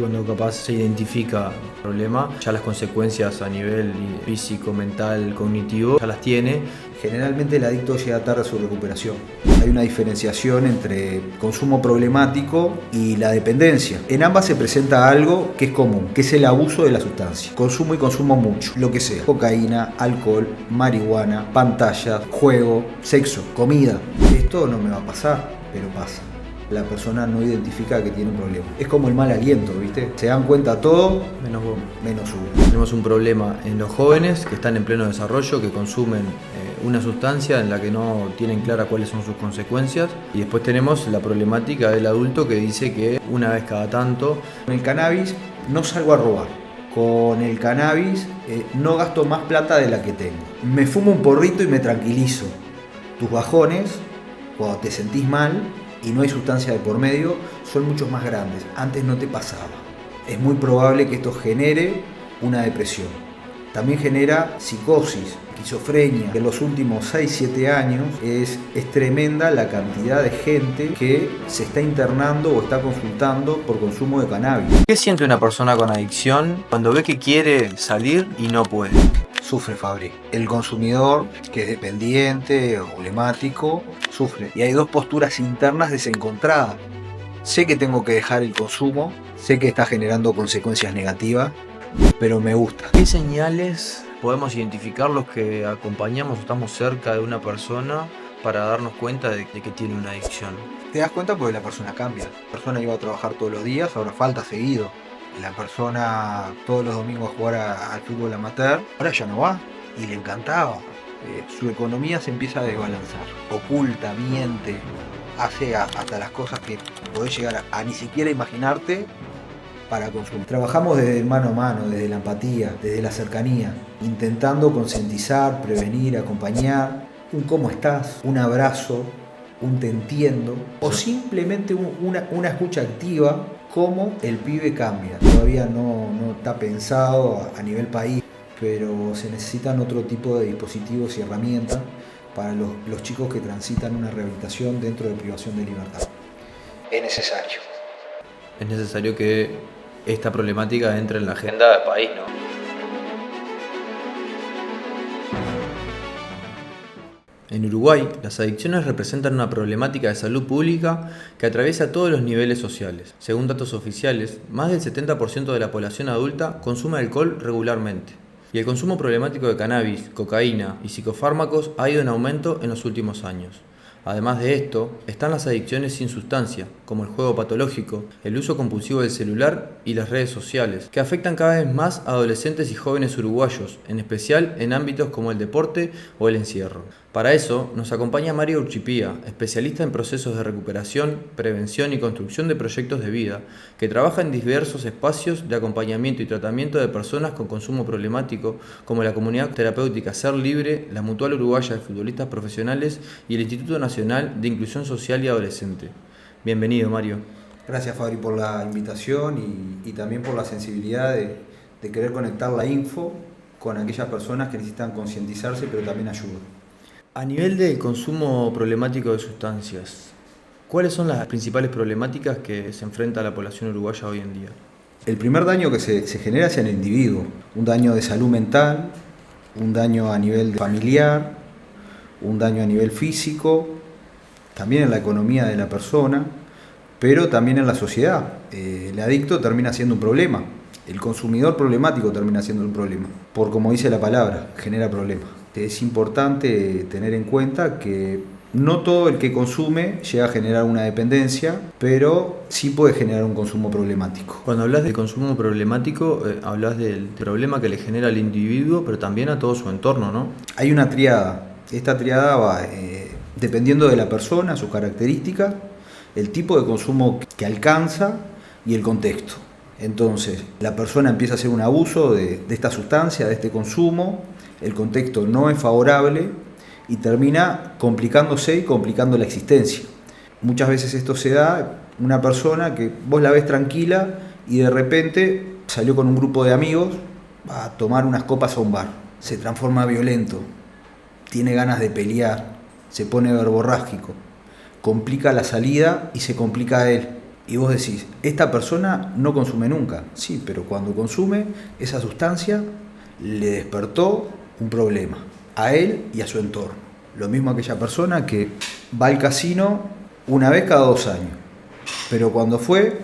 cuando capaz se identifica el problema, ya las consecuencias a nivel físico, mental, cognitivo, ya las tiene. Generalmente el adicto llega tarde a su recuperación. Hay una diferenciación entre consumo problemático y la dependencia. En ambas se presenta algo que es común, que es el abuso de la sustancia. Consumo y consumo mucho, lo que sea. Cocaína, alcohol, marihuana, pantallas, juego, sexo, comida. Esto no me va a pasar, pero pasa. La persona no identifica que tiene un problema. Es como el mal aliento, ¿viste? Se dan cuenta todo, Menos vos. menos uno. Tenemos un problema en los jóvenes que están en pleno desarrollo, que consumen una sustancia en la que no tienen clara cuáles son sus consecuencias. Y después tenemos la problemática del adulto que dice que una vez cada tanto... Con el cannabis no salgo a robar. Con el cannabis no gasto más plata de la que tengo. Me fumo un porrito y me tranquilizo. Tus bajones, cuando te sentís mal y no hay sustancia de por medio, son mucho más grandes. Antes no te pasaba. Es muy probable que esto genere una depresión. También genera psicosis, esquizofrenia. En los últimos 6-7 años es tremenda la cantidad de gente que se está internando o está consultando por consumo de cannabis. ¿Qué siente una persona con adicción cuando ve que quiere salir y no puede? Sufre, Fabri. El consumidor, que es dependiente o problemático, sufre. Y hay dos posturas internas desencontradas. Sé que tengo que dejar el consumo, sé que está generando consecuencias negativas, pero me gusta. ¿Qué señales podemos identificar los que acompañamos o estamos cerca de una persona para darnos cuenta de que tiene una adicción? Te das cuenta porque la persona cambia. La persona iba a trabajar todos los días, ahora falta seguido. La persona todos los domingos a jugar al fútbol amateur, ahora ya no va y le encantaba. Su economía se empieza a desbalanzar. Oculta, miente, hace hasta las cosas que podés llegar a ni siquiera imaginarte para consumir. Trabajamos desde mano a mano, desde la empatía, desde la cercanía, intentando concientizar, prevenir, acompañar. Un cómo estás, un abrazo, un te entiendo, o simplemente una escucha activa, cómo el pibe cambia. Todavía no está pensado a nivel país, pero se necesitan otro tipo de dispositivos y herramientas para los chicos que transitan una rehabilitación dentro de privación de libertad. Es necesario. Es necesario que esta problemática entre en la agenda del país, ¿no? En Uruguay, las adicciones representan una problemática de salud pública que atraviesa todos los niveles sociales. Según datos oficiales, más del 70% de la población adulta consume alcohol regularmente. Y el consumo problemático de cannabis, cocaína y psicofármacos ha ido en aumento en los últimos años. Además de esto, están las adicciones sin sustancia, como el juego patológico, el uso compulsivo del celular y las redes sociales, que afectan cada vez más a adolescentes y jóvenes uruguayos, en especial en ámbitos como el deporte o el encierro. Para eso, nos acompaña Mario Urchipía, especialista en procesos de recuperación, prevención y construcción de proyectos de vida, que trabaja en diversos espacios de acompañamiento y tratamiento de personas con consumo problemático, como la Comunidad Terapéutica Ser Libre, la Mutual Uruguaya de Futbolistas Profesionales y el Instituto Nacional de Inclusión Social y Adolescente. Bienvenido, Mario. Gracias, Fabri, por la invitación y también por la sensibilidad de querer conectar la info con aquellas personas que necesitan concientizarse, pero también ayuda. A nivel del consumo problemático de sustancias, ¿cuáles son las principales problemáticas que se enfrenta la población uruguaya hoy en día? El primer daño que se genera es en el individuo, un daño de salud mental, un daño a nivel familiar, un daño a nivel físico, también en la economía de la persona, pero también en la sociedad. El adicto termina siendo un problema, el consumidor problemático termina siendo un problema, por como dice la palabra, genera problemas. Es importante tener en cuenta que no todo el que consume llega a generar una dependencia, pero sí puede generar un consumo problemático. Cuando hablas de consumo problemático, hablas del problema que le genera al individuo, pero también a todo su entorno, ¿no? Hay una triada. Esta triada va dependiendo de la persona, sus características, el tipo de consumo que alcanza y el contexto. Entonces, la persona empieza a hacer un abuso de esta sustancia, de este consumo, el contexto no es favorable y termina complicándose y complicando la existencia. Muchas veces esto se da una persona que vos la ves tranquila y de repente salió con un grupo de amigos a tomar unas copas a un bar. Se transforma violento, tiene ganas de pelear, se pone verborrágico, complica la salida y se complica a él. Y vos decís, esta persona no consume nunca. Sí, pero cuando consume, esa sustancia le despertó un problema a él y a su entorno. Lo mismo aquella persona que va al casino una vez cada 2 años. Pero cuando fue,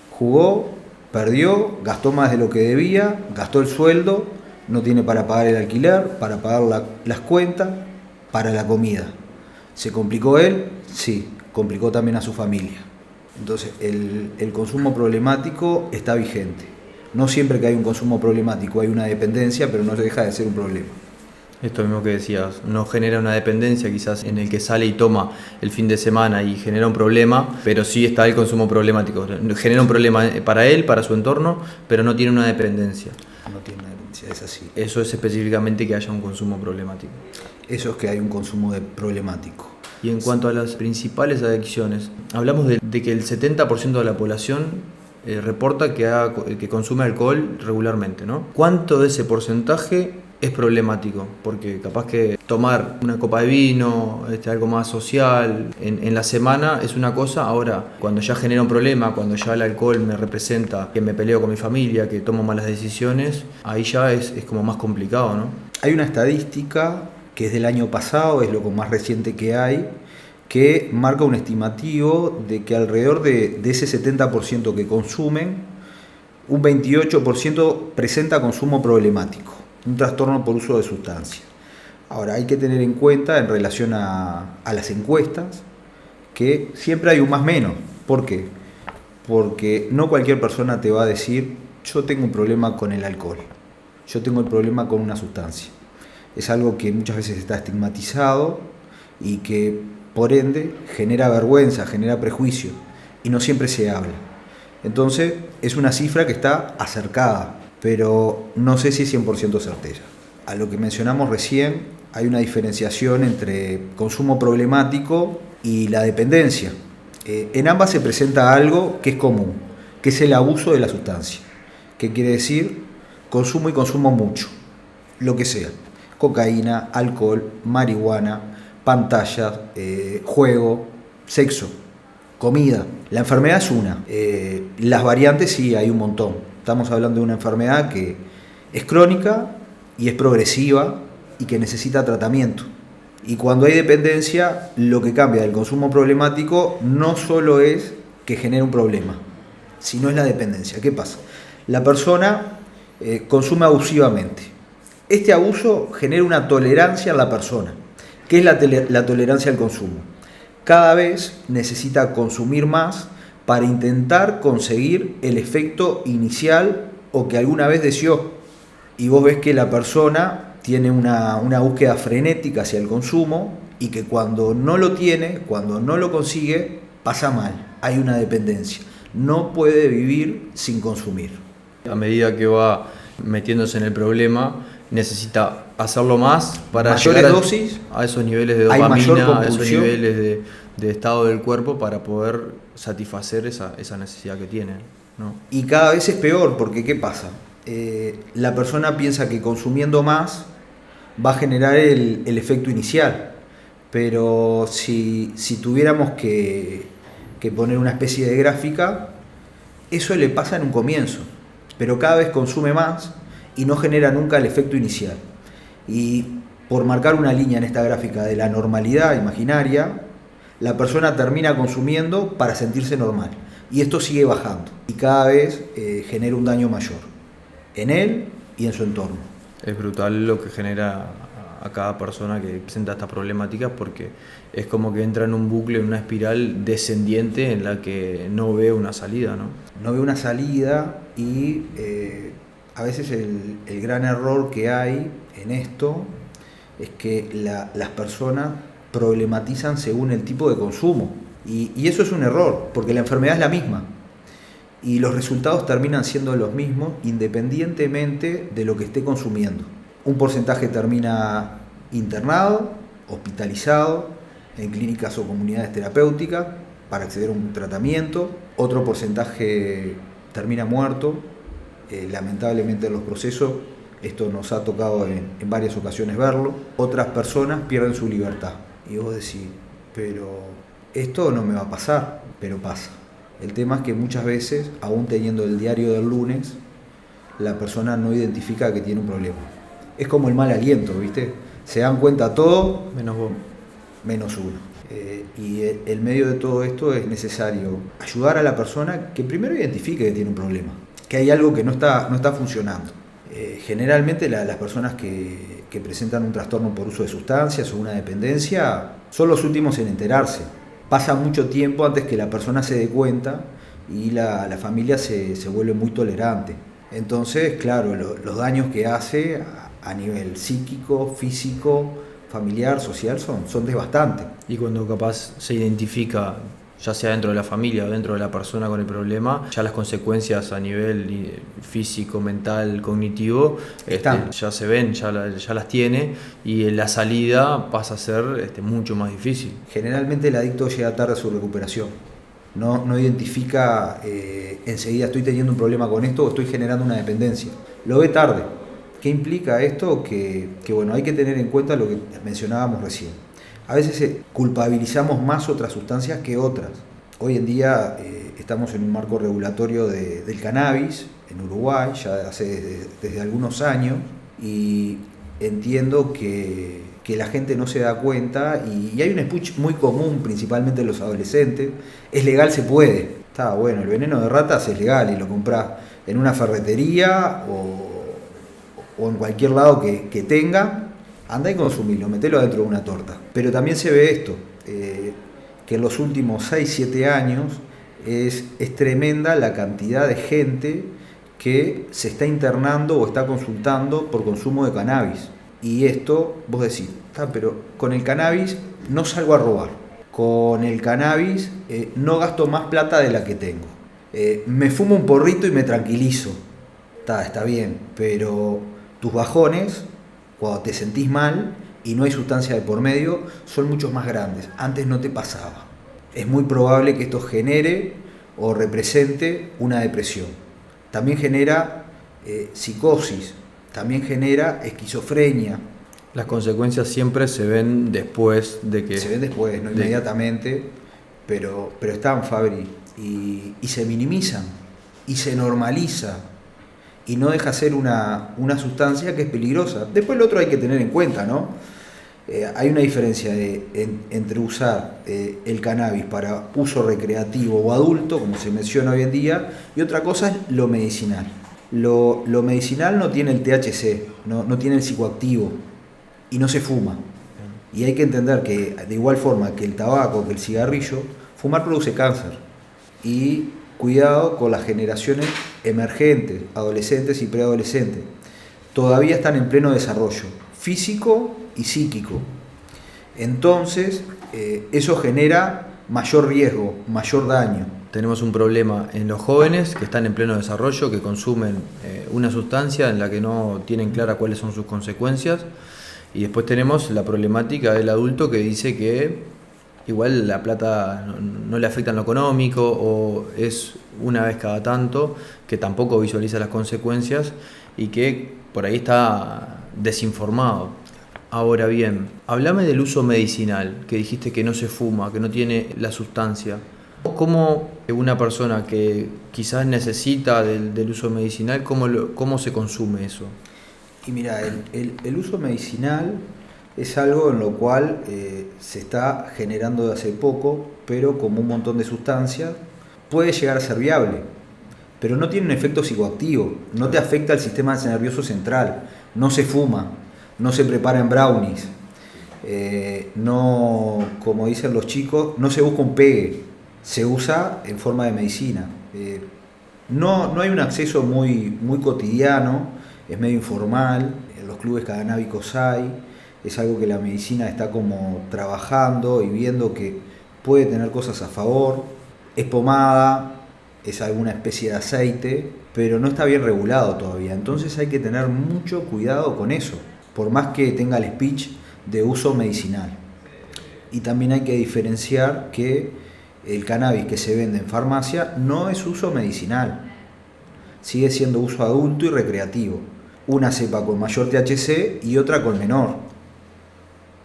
jugó, perdió, gastó más de lo que debía, gastó el sueldo, no tiene para pagar el alquiler, para pagar las cuentas, para la comida. ¿Se complicó él? Sí, complicó también a su familia. Entonces, el consumo problemático está vigente. No siempre que hay un consumo problemático hay una dependencia, pero no deja de ser un problema. Esto mismo que decías, no genera una dependencia quizás en el que sale y toma el fin de semana y genera un problema, pero sí está el consumo problemático. Genera un problema para él, para su entorno, pero no tiene una dependencia. No tiene una dependencia, es así. Eso es específicamente que haya un consumo problemático. Eso es que hay un consumo problemático. Y en cuanto a las principales adicciones, hablamos de que el 70% de la población reporta que consume alcohol regularmente, ¿no? ¿Cuánto de ese porcentaje es problemático? Porque capaz que tomar una copa de vino, algo más social, en la semana es una cosa. Ahora, cuando ya genera un problema, cuando ya el alcohol me representa que me peleo con mi familia, que tomo malas decisiones, ahí ya es como más complicado, ¿no? Hay una estadística que es del año pasado, es lo más reciente que hay, que marca un estimativo de que alrededor de ese 70% que consumen, un 28% presenta consumo problemático, un trastorno por uso de sustancias. Ahora, hay que tener en cuenta en relación a las encuestas que siempre hay un más menos. ¿Por qué? Porque no cualquier persona te va a decir, yo tengo un problema con el alcohol, yo tengo el problema con una sustancia. Es algo que muchas veces está estigmatizado y que por ende genera vergüenza, genera prejuicio y no siempre se habla. Entonces es una cifra que está acercada, pero no sé si es 100% certera. A lo que mencionamos recién, hay una diferenciación entre consumo problemático y la dependencia. En ambas se presenta algo que es común, que es el abuso de la sustancia. ¿Qué quiere decir? Consumo y consumo mucho, lo que sea. Cocaína, alcohol, marihuana, pantallas, juego, sexo, comida. La enfermedad es una. Las variantes sí hay un montón. Estamos hablando de una enfermedad que es crónica y es progresiva y que necesita tratamiento. Y cuando hay dependencia, lo que cambia del consumo problemático no solo es que genere un problema, sino es la dependencia. ¿Qué pasa? La persona consume abusivamente. Este abuso genera una tolerancia en la persona. ¿Qué es la tolerancia al consumo? Cada vez necesita consumir más para intentar conseguir el efecto inicial o que alguna vez deseó. Y vos ves que la persona tiene una búsqueda frenética hacia el consumo y que cuando no lo tiene, cuando no lo consigue, pasa mal. Hay una dependencia. No puede vivir sin consumir. A medida que va metiéndose en el problema, necesita hacerlo más para mayores llegar dosis, a esos niveles de dopamina, a esos niveles de estado del cuerpo para poder satisfacer esa necesidad que tiene, ¿no? Y cada vez es peor, porque ¿qué pasa? La persona piensa que consumiendo más va a generar el efecto inicial, pero si tuviéramos que poner una especie de gráfica, eso le pasa en un comienzo, pero cada vez consume más y no genera nunca el efecto inicial. Y por marcar una línea en esta gráfica de la normalidad imaginaria, la persona termina consumiendo para sentirse normal. Y esto sigue bajando y cada vez genera un daño mayor en él y en su entorno. Es brutal lo que genera a cada persona que presenta estas problemáticas, porque es como que entra en un bucle, en una espiral descendiente en la que no ve una salida, ¿no? No ve una salida y a veces el gran error que hay en esto es que las personas problematizan según el tipo de consumo. Y eso es un error, porque la enfermedad es la misma. Y los resultados terminan siendo los mismos independientemente de lo que esté consumiendo. Un porcentaje termina internado, hospitalizado, en clínicas o comunidades terapéuticas para acceder a un tratamiento. Otro porcentaje termina muerto. Lamentablemente en los procesos, esto nos ha tocado en varias ocasiones verlo. Otras personas pierden su libertad. Y vos decís, pero esto no me va a pasar, pero pasa. El tema es que muchas veces, aún teniendo el diario del lunes, la persona no identifica que tiene un problema. Es como el mal aliento, ¿viste? Se dan cuenta todo, Menos vos. menos uno. Y el medio de todo esto es necesario ayudar a la persona que primero identifique que tiene un problema, que hay algo que no está funcionando. Generalmente las personas que presentan un trastorno por uso de sustancias o una dependencia son los últimos en enterarse. Pasa mucho tiempo antes que la persona se dé cuenta y la familia se vuelve muy tolerante. Entonces, claro, los daños que hace a nivel psíquico, físico, familiar, social son devastantes. Y cuando capaz se identifica, ya sea dentro de la familia o dentro de la persona con el problema, ya las consecuencias a nivel físico, mental, cognitivo, ya se ven, ya las tiene, y la salida pasa a ser mucho más difícil. Generalmente el adicto llega tarde a su recuperación. No identifica enseguida estoy teniendo un problema con esto o estoy generando una dependencia. Lo ve tarde. ¿Qué implica esto? Que bueno, hay que tener en cuenta lo que mencionábamos recién. A veces culpabilizamos más otras sustancias que otras. Hoy en día estamos en un marco regulatorio del cannabis en Uruguay, ya desde algunos años, y entiendo que la gente no se da cuenta y hay un speech muy común, principalmente en los adolescentes: es legal, se puede. Está bueno, el veneno de ratas es legal y lo compras en una ferretería o en cualquier lado que tenga, anda y consumirlo, metelo dentro de una torta. Pero también se ve esto, que en los últimos 6-7 años es tremenda la cantidad de gente que se está internando o está consultando por consumo de cannabis. Y esto, vos decís, pero con el cannabis no salgo a robar, con el cannabis no gasto más plata de la que tengo, me fumo un porrito y me tranquilizo. Está bien, pero tus bajones, cuando te sentís mal y no hay sustancia de por medio, son muchos más grandes. Antes no te pasaba. Es muy probable que esto genere o represente una depresión. También genera psicosis, también genera esquizofrenia. Las consecuencias siempre se ven después de que... Se ven después, no inmediatamente, pero están, Fabri, y se minimizan, y se normaliza, y no deja ser una sustancia que es peligrosa. Después lo otro hay que tener en cuenta, ¿no? Hay una diferencia entre usar el cannabis para uso recreativo o adulto, como se menciona hoy en día, y otra cosa es lo medicinal. Lo medicinal no tiene el THC, no tiene el psicoactivo, y no se fuma. Y hay que entender que, de igual forma que el tabaco, que el cigarrillo, fumar produce cáncer. Y cuidado con las generaciones emergentes, adolescentes y preadolescentes. Todavía están en pleno desarrollo físico y psíquico. Entonces, eso genera mayor riesgo, mayor daño. Tenemos un problema en los jóvenes que están en pleno desarrollo, que consumen una sustancia en la que no tienen clara cuáles son sus consecuencias. Y después tenemos la problemática del adulto que dice que igual la plata no le afecta en lo económico o es una vez cada tanto, que tampoco visualiza las consecuencias y que por ahí está desinformado. Ahora bien, hablame del uso medicinal, que dijiste que no se fuma, que no tiene la sustancia. ¿Cómo una persona que quizás necesita del uso medicinal, cómo se consume eso? Y mira, el uso medicinal es algo en lo cual se está generando de hace poco, pero como un montón de sustancias, puede llegar a ser viable, pero no tiene un efecto psicoactivo, no te afecta el sistema nervioso central, no se fuma, no se prepara en brownies, no, como dicen los chicos, no se busca un pegue, se usa en forma de medicina. No hay un acceso muy cotidiano, es medio informal, en los clubes canábicos hay, es algo que la medicina está como trabajando y viendo que puede tener cosas a favor, es pomada, es alguna especie de aceite, pero no está bien regulado todavía, entonces hay que tener mucho cuidado con eso, por más que tenga el speech de uso medicinal. Y también hay que diferenciar que el cannabis que se vende en farmacia no es uso medicinal, sigue siendo uso adulto y recreativo. Una cepa con mayor THC y otra con menor,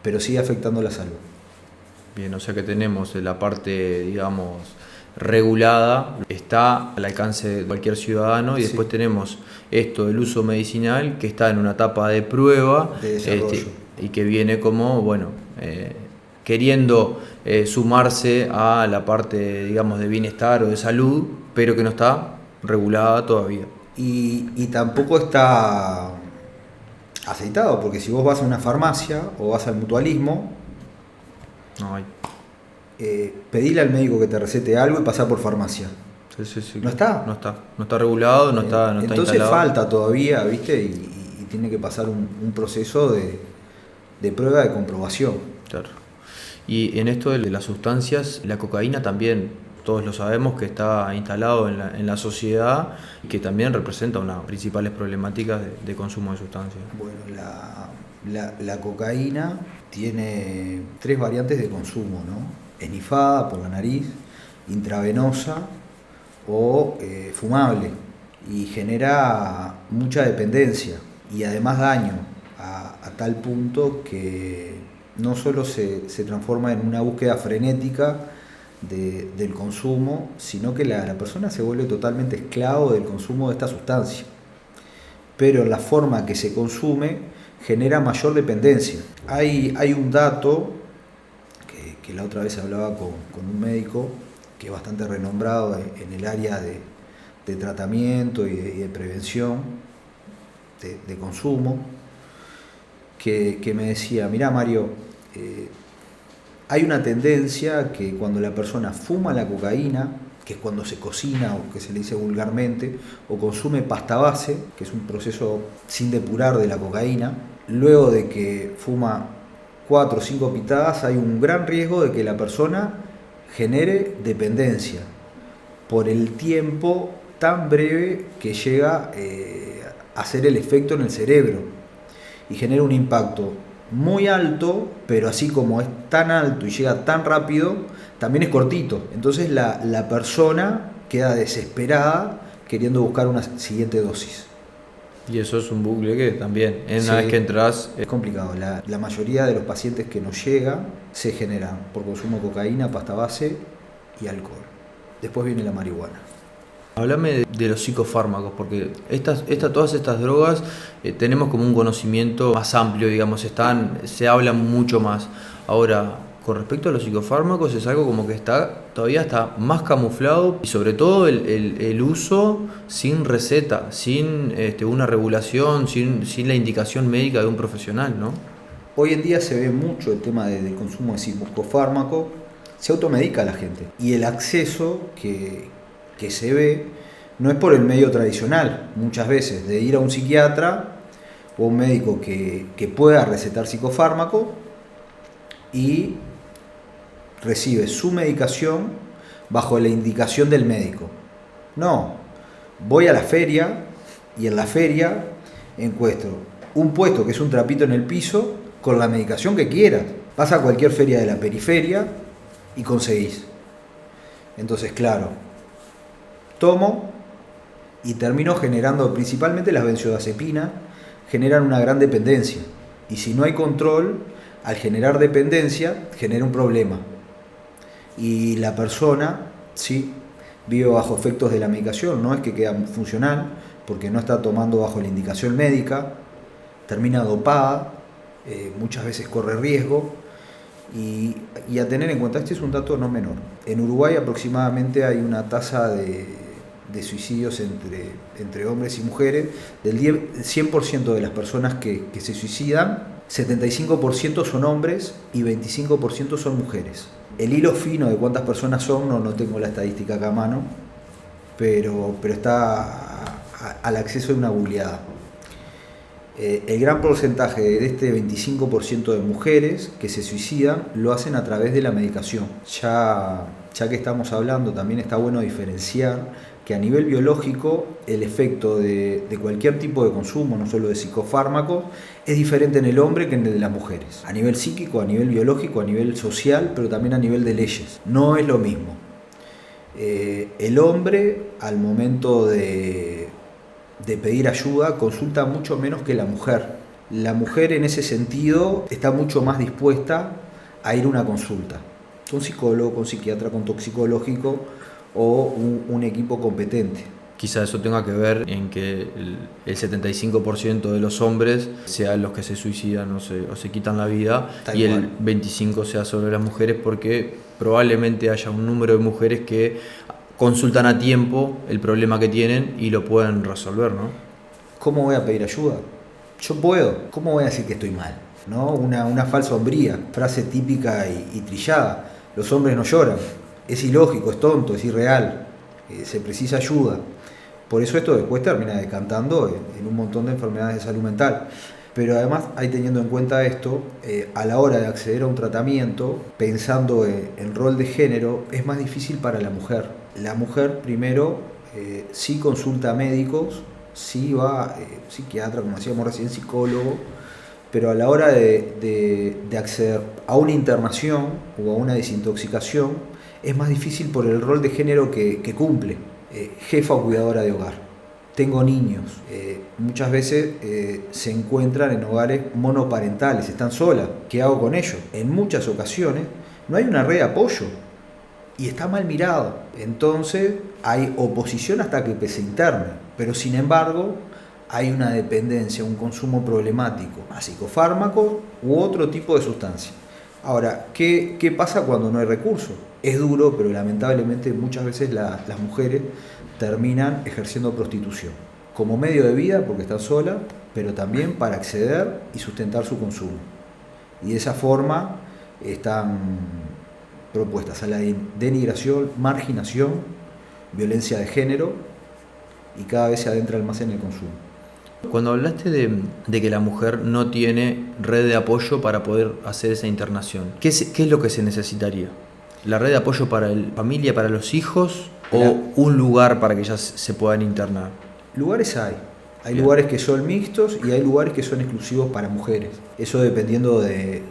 pero sigue afectando la salud. Bien, o sea que tenemos la parte, digamos, regulada, está al alcance de cualquier ciudadano, y Sí. después tenemos esto del uso medicinal que está en una etapa de prueba, De desarrollo. y que viene como, bueno, queriendo sumarse a la parte, digamos, de bienestar o de salud, pero que no está regulada todavía. Y tampoco está aceitado, porque si vos vas a una farmacia o vas al mutualismo, No hay. pedile al médico que te recete algo y pasá por farmacia. Sí. ¿No está? No está regulado, no está Entonces instalado. falta todavía, ¿viste? Y tiene que pasar un proceso de prueba, de comprobación. Claro. Y en esto de las sustancias, la cocaína también, todos lo sabemos que está instalado en la sociedad y que también representa una de las principales problemáticas de consumo de sustancias. Bueno, la cocaína tiene 3 variantes de consumo, ¿no? Esnifada por la nariz, intravenosa o fumable, y genera mucha dependencia y además daño a tal punto que no solo se transforma en una búsqueda frenética del consumo, sino que la persona se vuelve totalmente esclavo del consumo de esta sustancia. Pero la forma que se consume genera mayor dependencia. Hay un dato que la otra vez hablaba con un médico que es bastante renombrado en el área de tratamiento y de prevención de consumo, que me decía: mirá, Mario, hay una tendencia que cuando la persona fuma la cocaína, que es cuando se cocina, o que se le dice vulgarmente, o consume pasta base, que es un proceso sin depurar de la cocaína, luego de que fuma 4 o 5 pitadas, hay un gran riesgo de que la persona genere dependencia por el tiempo tan breve que llega a hacer el efecto en el cerebro, y genera un impacto muy alto, pero así como es tan alto y llega tan rápido, también es cortito. Entonces la persona queda desesperada queriendo buscar una siguiente dosis. Y eso es un bucle que también, una Sí, vez que entras, es complicado. La mayoría de los pacientes que nos llegan se generan por consumo de cocaína, pasta base y alcohol. Después viene la marihuana. háblame de los psicofármacos, porque todas estas drogas tenemos como un conocimiento más amplio, digamos, se habla mucho más. Ahora, con respecto a los psicofármacos, es algo como que todavía está más camuflado, y sobre todo el uso sin receta, sin una regulación, sin la indicación médica de un profesional, ¿no? Hoy en día se ve mucho el tema del consumo de psicofármaco, se automedica a la gente, y el acceso que se ve no es por el medio tradicional, muchas veces, de ir a un psiquiatra o un médico que pueda recetar psicofármaco y recibe su medicación bajo la indicación del médico. No, voy a la feria y en la feria encuentro un puesto que es un trapito en el piso con la medicación que quieras. Vas a cualquier feria de la periferia y conseguís. Entonces, claro, tomo y termino generando, principalmente las benzodiazepinas, generan una gran dependencia. Y si no hay control, al generar dependencia, genera un problema. Y la persona, sí, vive bajo efectos de la medicación, no es que queda funcional, porque no está tomando bajo la indicación médica, termina dopada, muchas veces corre riesgo. Y a tener en cuenta, este es un dato no menor. En Uruguay aproximadamente hay una tasa de suicidios entre hombres y mujeres del 100% de las personas que se suicidan, 75% son hombres y 25% son mujeres. El hilo fino de cuántas personas son, no tengo la estadística acá a mano, pero está al acceso de una googleada. El gran porcentaje de este 25% de mujeres que se suicidan lo hacen a través de la medicación. Ya que estamos hablando, también está bueno diferenciar que a nivel biológico el efecto de cualquier tipo de consumo, no solo de psicofármacos, es diferente en el hombre que en el de las mujeres. A nivel psíquico, a nivel biológico, a nivel social, pero también a nivel de leyes. No es lo mismo. El hombre, al momento de pedir ayuda, consulta mucho menos que la mujer. La mujer en ese sentido está mucho más dispuesta a ir a una consulta con psicólogo, con psiquiatra, con toxicológico o un equipo competente. Quizá eso tenga que ver en que el 75% de los hombres sean los que se suicidan o se quitan la vida, Tal y cual. el 25% sea sobre las mujeres, porque probablemente haya un número de mujeres que consultan a tiempo el problema que tienen y lo pueden resolver, ¿no? ¿Cómo voy a pedir ayuda? Yo puedo. ¿Cómo voy a decir que estoy mal? ¿No? Una falsa hombría, frase típica y trillada. Los hombres no lloran. Es ilógico, es tonto, es irreal. Se precisa ayuda. Por eso esto después termina decantando en un montón de enfermedades de salud mental. Pero además, hay teniendo en cuenta esto, a la hora de acceder a un tratamiento, pensando en rol de género, es más difícil para la mujer. La mujer primero sí consulta a médicos, sí va psiquiatra, como decíamos recién, psicólogo, pero a la hora de acceder a una internación o a una desintoxicación, es más difícil por el rol de género que cumple. Jefa o cuidadora de hogar. Tengo niños. Muchas veces se encuentran en hogares monoparentales, están solas. ¿Qué hago con ellos? En muchas ocasiones no hay una red de apoyo y está mal mirado. Entonces hay oposición hasta que se interne, pero sin embargo hay una dependencia, un consumo problemático a psicofármacos u otro tipo de sustancia. Ahora, ¿qué pasa cuando no hay recursos? Es duro, pero lamentablemente muchas veces las mujeres terminan ejerciendo prostitución como medio de vida porque están solas, pero también para acceder y sustentar su consumo. Y de esa forma están propuestas a la denigración, marginación, violencia de género, y cada vez se adentran más en el consumo. Cuando hablaste de que la mujer no tiene red de apoyo para poder hacer esa internación, ¿qué es lo que se necesitaría? ¿La red de apoyo para la familia, para los hijos, o un lugar para que ellas se puedan internar? Lugares hay. Hay Bien. lugares que son mixtos y hay lugares que son exclusivos para mujeres. Eso dependiendo del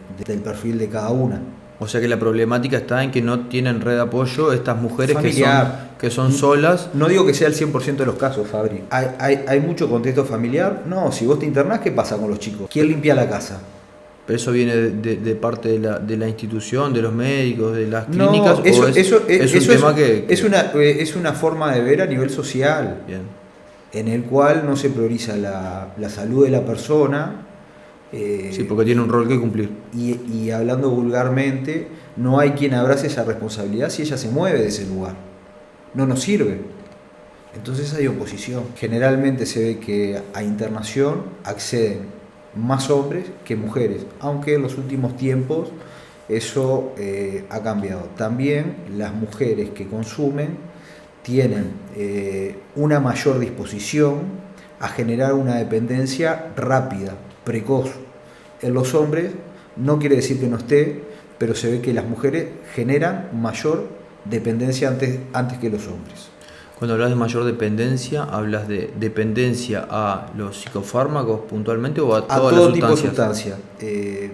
perfil de cada una. O sea que la problemática está en que no tienen red de apoyo estas mujeres que son solas. No digo que sea el 100% de los casos, Fabri. ¿Hay mucho contexto familiar? No, si vos te internás, ¿qué pasa con los chicos? ¿Quién limpia la casa? ¿Pero eso viene de parte de la institución, de los médicos, de las clínicas? Es una forma de ver a nivel social. Bien. En el cual no se prioriza la salud de la persona. Sí, porque tiene un rol que cumplir. Y hablando vulgarmente, no hay quien abrace esa responsabilidad si ella se mueve de ese lugar. No nos sirve. Entonces hay oposición. Generalmente se ve que a internación acceden más hombres que mujeres, aunque en los últimos tiempos eso ha cambiado. También las mujeres que consumen tienen una mayor disposición a generar una dependencia rápida, precoz. En los hombres no quiere decir que no esté, pero se ve que las mujeres generan mayor dependencia antes que los hombres. Cuando hablas de mayor dependencia, ¿hablas de dependencia a los psicofármacos puntualmente o a todas todo las tipo de sustancias? sustancia.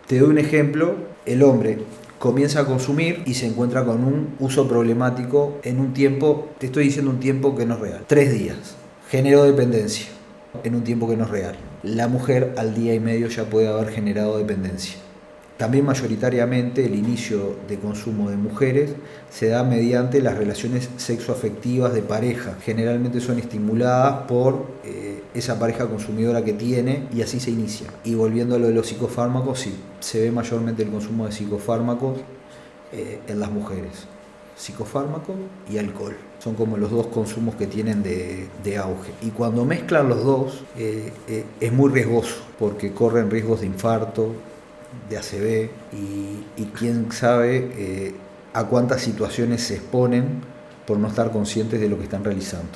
Te doy un ejemplo. El hombre comienza a consumir y se encuentra con un uso problemático en un tiempo, te estoy diciendo un tiempo que no es real, 3 días. Generó dependencia en un tiempo que no es real. La mujer al día y medio ya puede haber generado dependencia. También mayoritariamente el inicio de consumo de mujeres se da mediante las relaciones sexoafectivas de pareja. Generalmente son estimuladas por esa pareja consumidora que tiene y así se inicia. Y volviendo a lo de los psicofármacos, sí, se ve mayormente el consumo de psicofármacos en las mujeres. Psicofármacos y alcohol. Son como los dos consumos que tienen de auge. Y cuando mezclan los dos es muy riesgoso porque corren riesgos de infarto, de ACV y quién sabe a cuántas situaciones se exponen por no estar conscientes de lo que están realizando.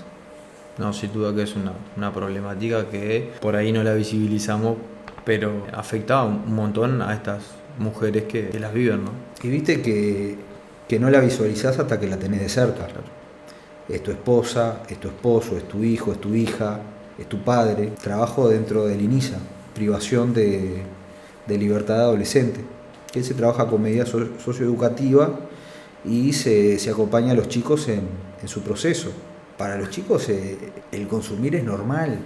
No, sin duda que es una problemática que por ahí no la visibilizamos, pero afecta un montón a estas mujeres que las viven, ¿no? Y viste que no la visualizás hasta que la tenés de cerca. Claro. Es tu esposa, es tu esposo, es tu hijo, es tu hija, es tu padre. Trabajo dentro del INISA, privación de libertad de adolescente, que se trabaja con medidas socioeducativas y se acompaña a los chicos en su proceso. Para los chicos el consumir es normal.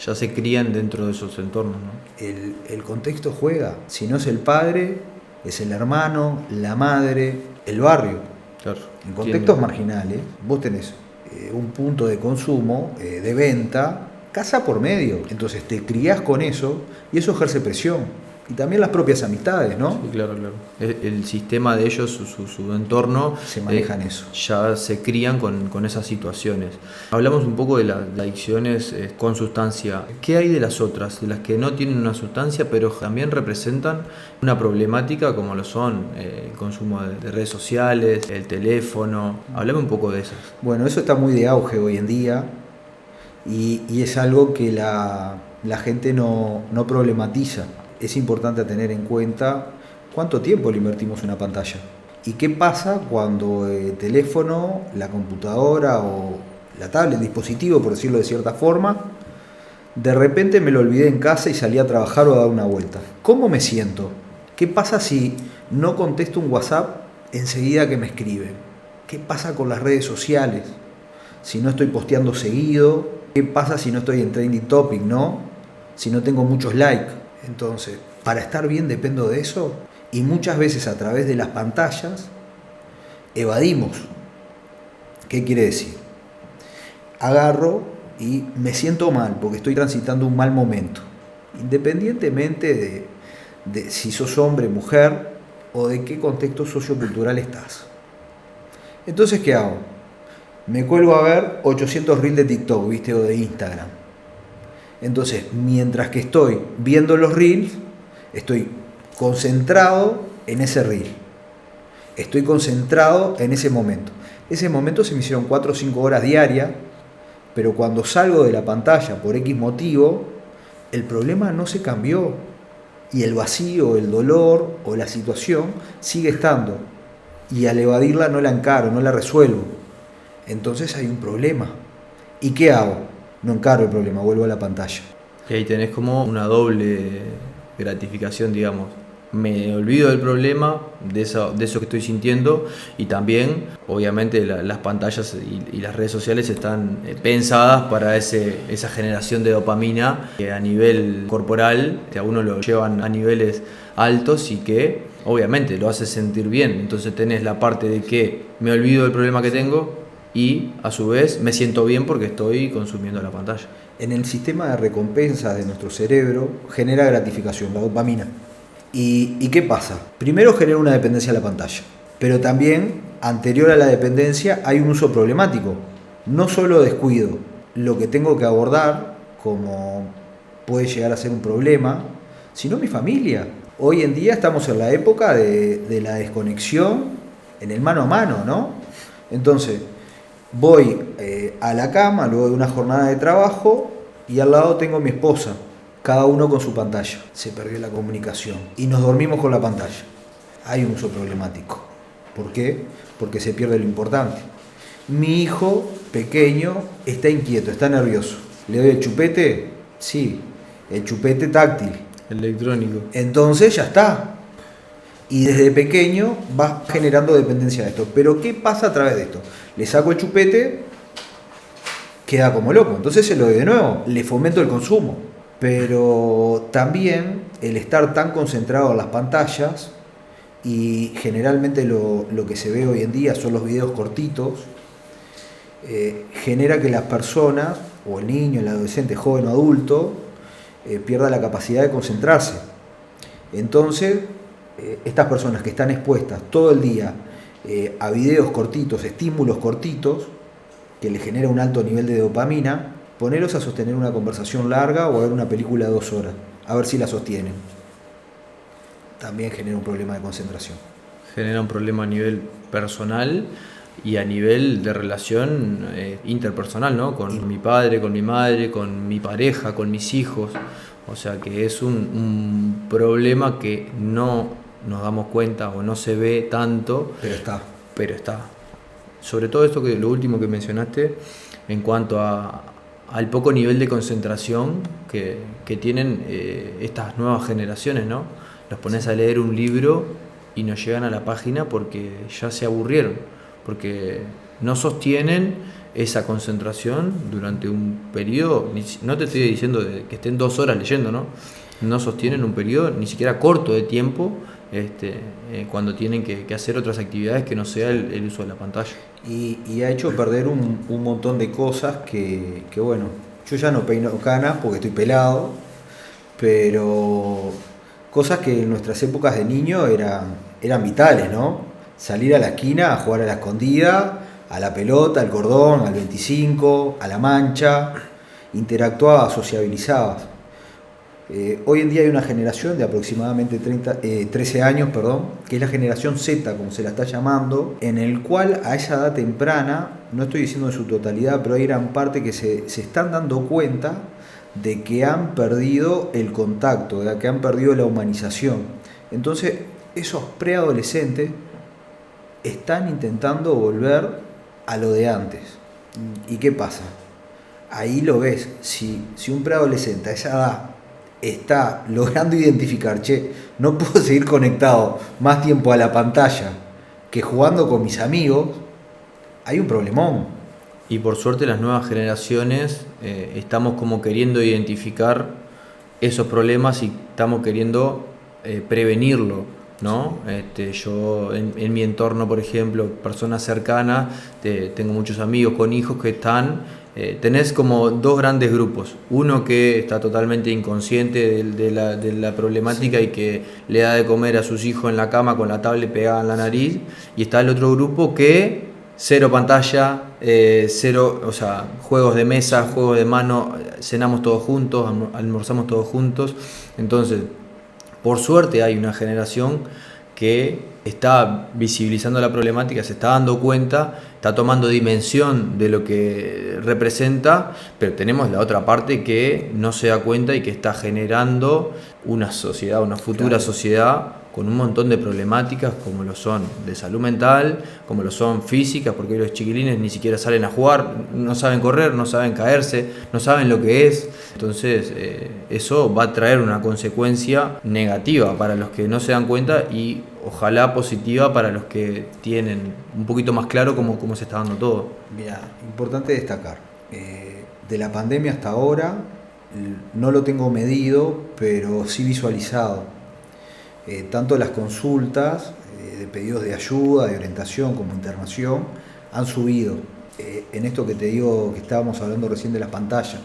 Ya se crían dentro de esos entornos, ¿no? El contexto juega. Si no es el padre, es el hermano, la madre, el barrio. Claro. En contextos marginales, vos tenés un punto de consumo, de venta, casa por medio. Entonces te criás con eso y eso ejerce presión. Y también las propias amistades, ¿no? Sí, claro. El sistema de ellos, su entorno, Se manejan eso. ya se crían con esas situaciones. Hablamos un poco de las adicciones con sustancia. ¿Qué hay de las otras? De las que no tienen una sustancia, pero también representan una problemática como lo son el consumo de redes sociales, el teléfono. Hablame un poco de esas. Bueno, eso está muy de auge hoy en día y es algo que la gente no problematiza. Es importante tener en cuenta cuánto tiempo le invertimos en una pantalla. ¿Y qué pasa cuando el teléfono, la computadora o la tablet, el dispositivo, por decirlo de cierta forma, de repente me lo olvidé en casa y salí a trabajar o a dar una vuelta? ¿Cómo me siento? ¿Qué pasa si no contesto un WhatsApp enseguida que me escriben? ¿Qué pasa con las redes sociales? Si no estoy posteando seguido, ¿qué pasa si no estoy en trending topic, no? Si no tengo muchos likes. Entonces, para estar bien dependo de eso y muchas veces a través de las pantallas evadimos. ¿Qué quiere decir? Agarro y me siento mal porque estoy transitando un mal momento, independientemente de si sos hombre, mujer o de qué contexto sociocultural estás. Entonces, ¿qué hago? Me cuelgo a ver 800 reels de TikTok, ¿viste? O de Instagram. Entonces, mientras que estoy viendo los reels, estoy concentrado en ese reel. Estoy concentrado en ese momento. Ese momento se me hicieron 4 o 5 horas diarias, pero cuando salgo de la pantalla por X motivo, el problema no se cambió. Y el vacío, el dolor o la situación sigue estando. Y al evadirla no la encaro, no la resuelvo. Entonces hay un problema. ¿Y qué hago? No encaro el problema, vuelvo a la pantalla. Y ahí tenés como una doble gratificación, digamos. Me olvido del problema, de eso que estoy sintiendo, y también, obviamente, las pantallas y las redes sociales están pensadas para esa generación de dopamina que a nivel corporal a uno lo llevan a niveles altos y que, obviamente, lo hace sentir bien. Entonces tenés la parte de que me olvido del problema que tengo y, a su vez, me siento bien porque estoy consumiendo la pantalla. En el sistema de recompensas de nuestro cerebro genera gratificación, la dopamina. ¿Y qué pasa? Primero genera una dependencia a la pantalla, pero también, anterior a la dependencia, hay un uso problemático. No solo descuido lo que tengo que abordar, como puede llegar a ser un problema, sino mi familia. Hoy en día estamos en la época de la desconexión en el mano a mano, ¿no? Entonces, voy a la cama luego de una jornada de trabajo y al lado tengo a mi esposa, cada uno con su pantalla. Se perdió la comunicación y nos dormimos con la pantalla. Hay un uso problemático. ¿Por qué? Porque se pierde lo importante. Mi hijo pequeño está inquieto, está nervioso. ¿Le doy el chupete? Sí, el chupete táctil. Electrónico. Entonces ya está. Y desde pequeño va generando dependencia de esto. Pero ¿qué pasa a través de esto? Le saco el chupete, queda como loco. Entonces se lo doy de nuevo, le fomento el consumo. Pero también el estar tan concentrado en las pantallas, y generalmente lo que se ve hoy en día son los videos cortitos, genera que las personas, o el niño, el adolescente, joven o adulto, pierda la capacidad de concentrarse. Entonces, estas personas que están expuestas todo el día a videos cortitos, estímulos cortitos, que les genera un alto nivel de dopamina, ponerlos a sostener una conversación larga o a ver una película de 2 horas, a ver si la sostienen. También genera un problema de concentración. Genera un problema a nivel personal y a nivel de relación interpersonal, ¿no? Con mi padre, con mi madre, con mi pareja, con mis hijos. O sea que es un problema que no nos damos cuenta o no se ve tanto. Pero está. Sobre todo esto, lo último que mencionaste, en cuanto al poco nivel de concentración que tienen estas nuevas generaciones, ¿no? Los pones a leer un libro y no llegan a la página porque ya se aburrieron, porque no sostienen esa concentración durante un periodo. No te estoy diciendo que estén 2 horas leyendo, ¿no? No sostienen un periodo ni siquiera corto de tiempo cuando tienen que hacer otras actividades que no sea el uso de la pantalla. Y ha hecho perder un montón de cosas que bueno, yo ya no peino canas porque estoy pelado, pero cosas que en nuestras épocas de niño eran vitales, ¿no? Salir a la esquina a jugar a la escondida, a la pelota, al cordón, al 25, a la mancha, interactuabas, sociabilizabas. Hoy en día hay una generación de aproximadamente 13 años, que es la generación Z, como se la está llamando, en el cual a esa edad temprana, no estoy diciendo en su totalidad, pero hay gran parte que se están dando cuenta de que han perdido el contacto, de que han perdido la humanización. Entonces, esos preadolescentes están intentando volver a lo de antes. ¿Y qué pasa? Ahí lo ves, si un preadolescente a esa edad está logrando identificar, no puedo seguir conectado más tiempo a la pantalla que jugando con mis amigos, hay un problemón. Y por suerte las nuevas generaciones estamos como queriendo identificar esos problemas y estamos queriendo prevenirlo, ¿no? Yo en mi entorno, por ejemplo, personas cercanas, tengo muchos amigos con hijos que están... tenés como dos grandes grupos, uno que está totalmente inconsciente de la problemática, sí, y que le da de comer a sus hijos en la cama con la tablet pegada en la nariz, y está el otro grupo que cero pantalla, cero, o sea, juegos de mesa, juegos de mano, cenamos todos juntos, almorzamos todos juntos. Entonces, por suerte hay una generación que está visibilizando la problemática, se está dando cuenta, está tomando dimensión de lo que representa, pero tenemos la otra parte que no se da cuenta y que está generando una sociedad, una futura, claro, sociedad con un montón de problemáticas como lo son de salud mental, como lo son físicas, porque los chiquilines ni siquiera salen a jugar, no saben correr, no saben caerse, no saben lo que es. Entonces eso va a traer una consecuencia negativa para los que no se dan cuenta y ojalá positiva para los que tienen un poquito más claro cómo se está dando todo. Mira, importante destacar, de la pandemia hasta ahora no lo tengo medido, pero sí visualizado. Tanto las consultas de pedidos de ayuda, de orientación como internación han subido. En esto que te digo que estábamos hablando recién de las pantallas,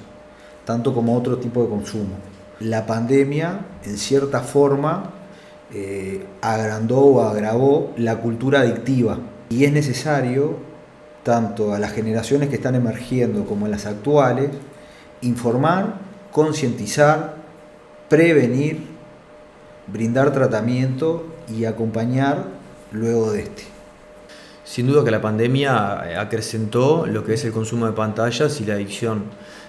tanto como otro tipo de consumo. La pandemia, en cierta forma, agrandó o agravó la cultura adictiva y es necesario, tanto a las generaciones que están emergiendo como a las actuales, informar, concientizar, prevenir, brindar tratamiento y acompañar luego de este. Sin duda que la pandemia acrecentó lo que es el consumo de pantallas y la adicción.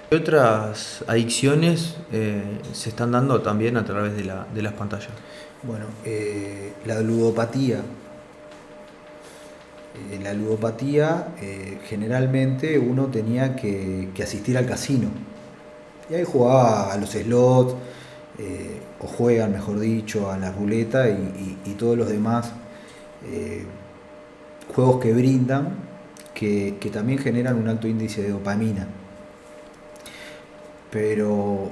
¿Qué otras adicciones se están dando también a través de las pantallas? Bueno, la ludopatía. La ludopatía, generalmente uno tenía que asistir al casino. Y ahí jugaba a los slots, o juegan, mejor dicho, a la ruleta y todos los demás juegos que brindan, que también generan un alto índice de dopamina. Pero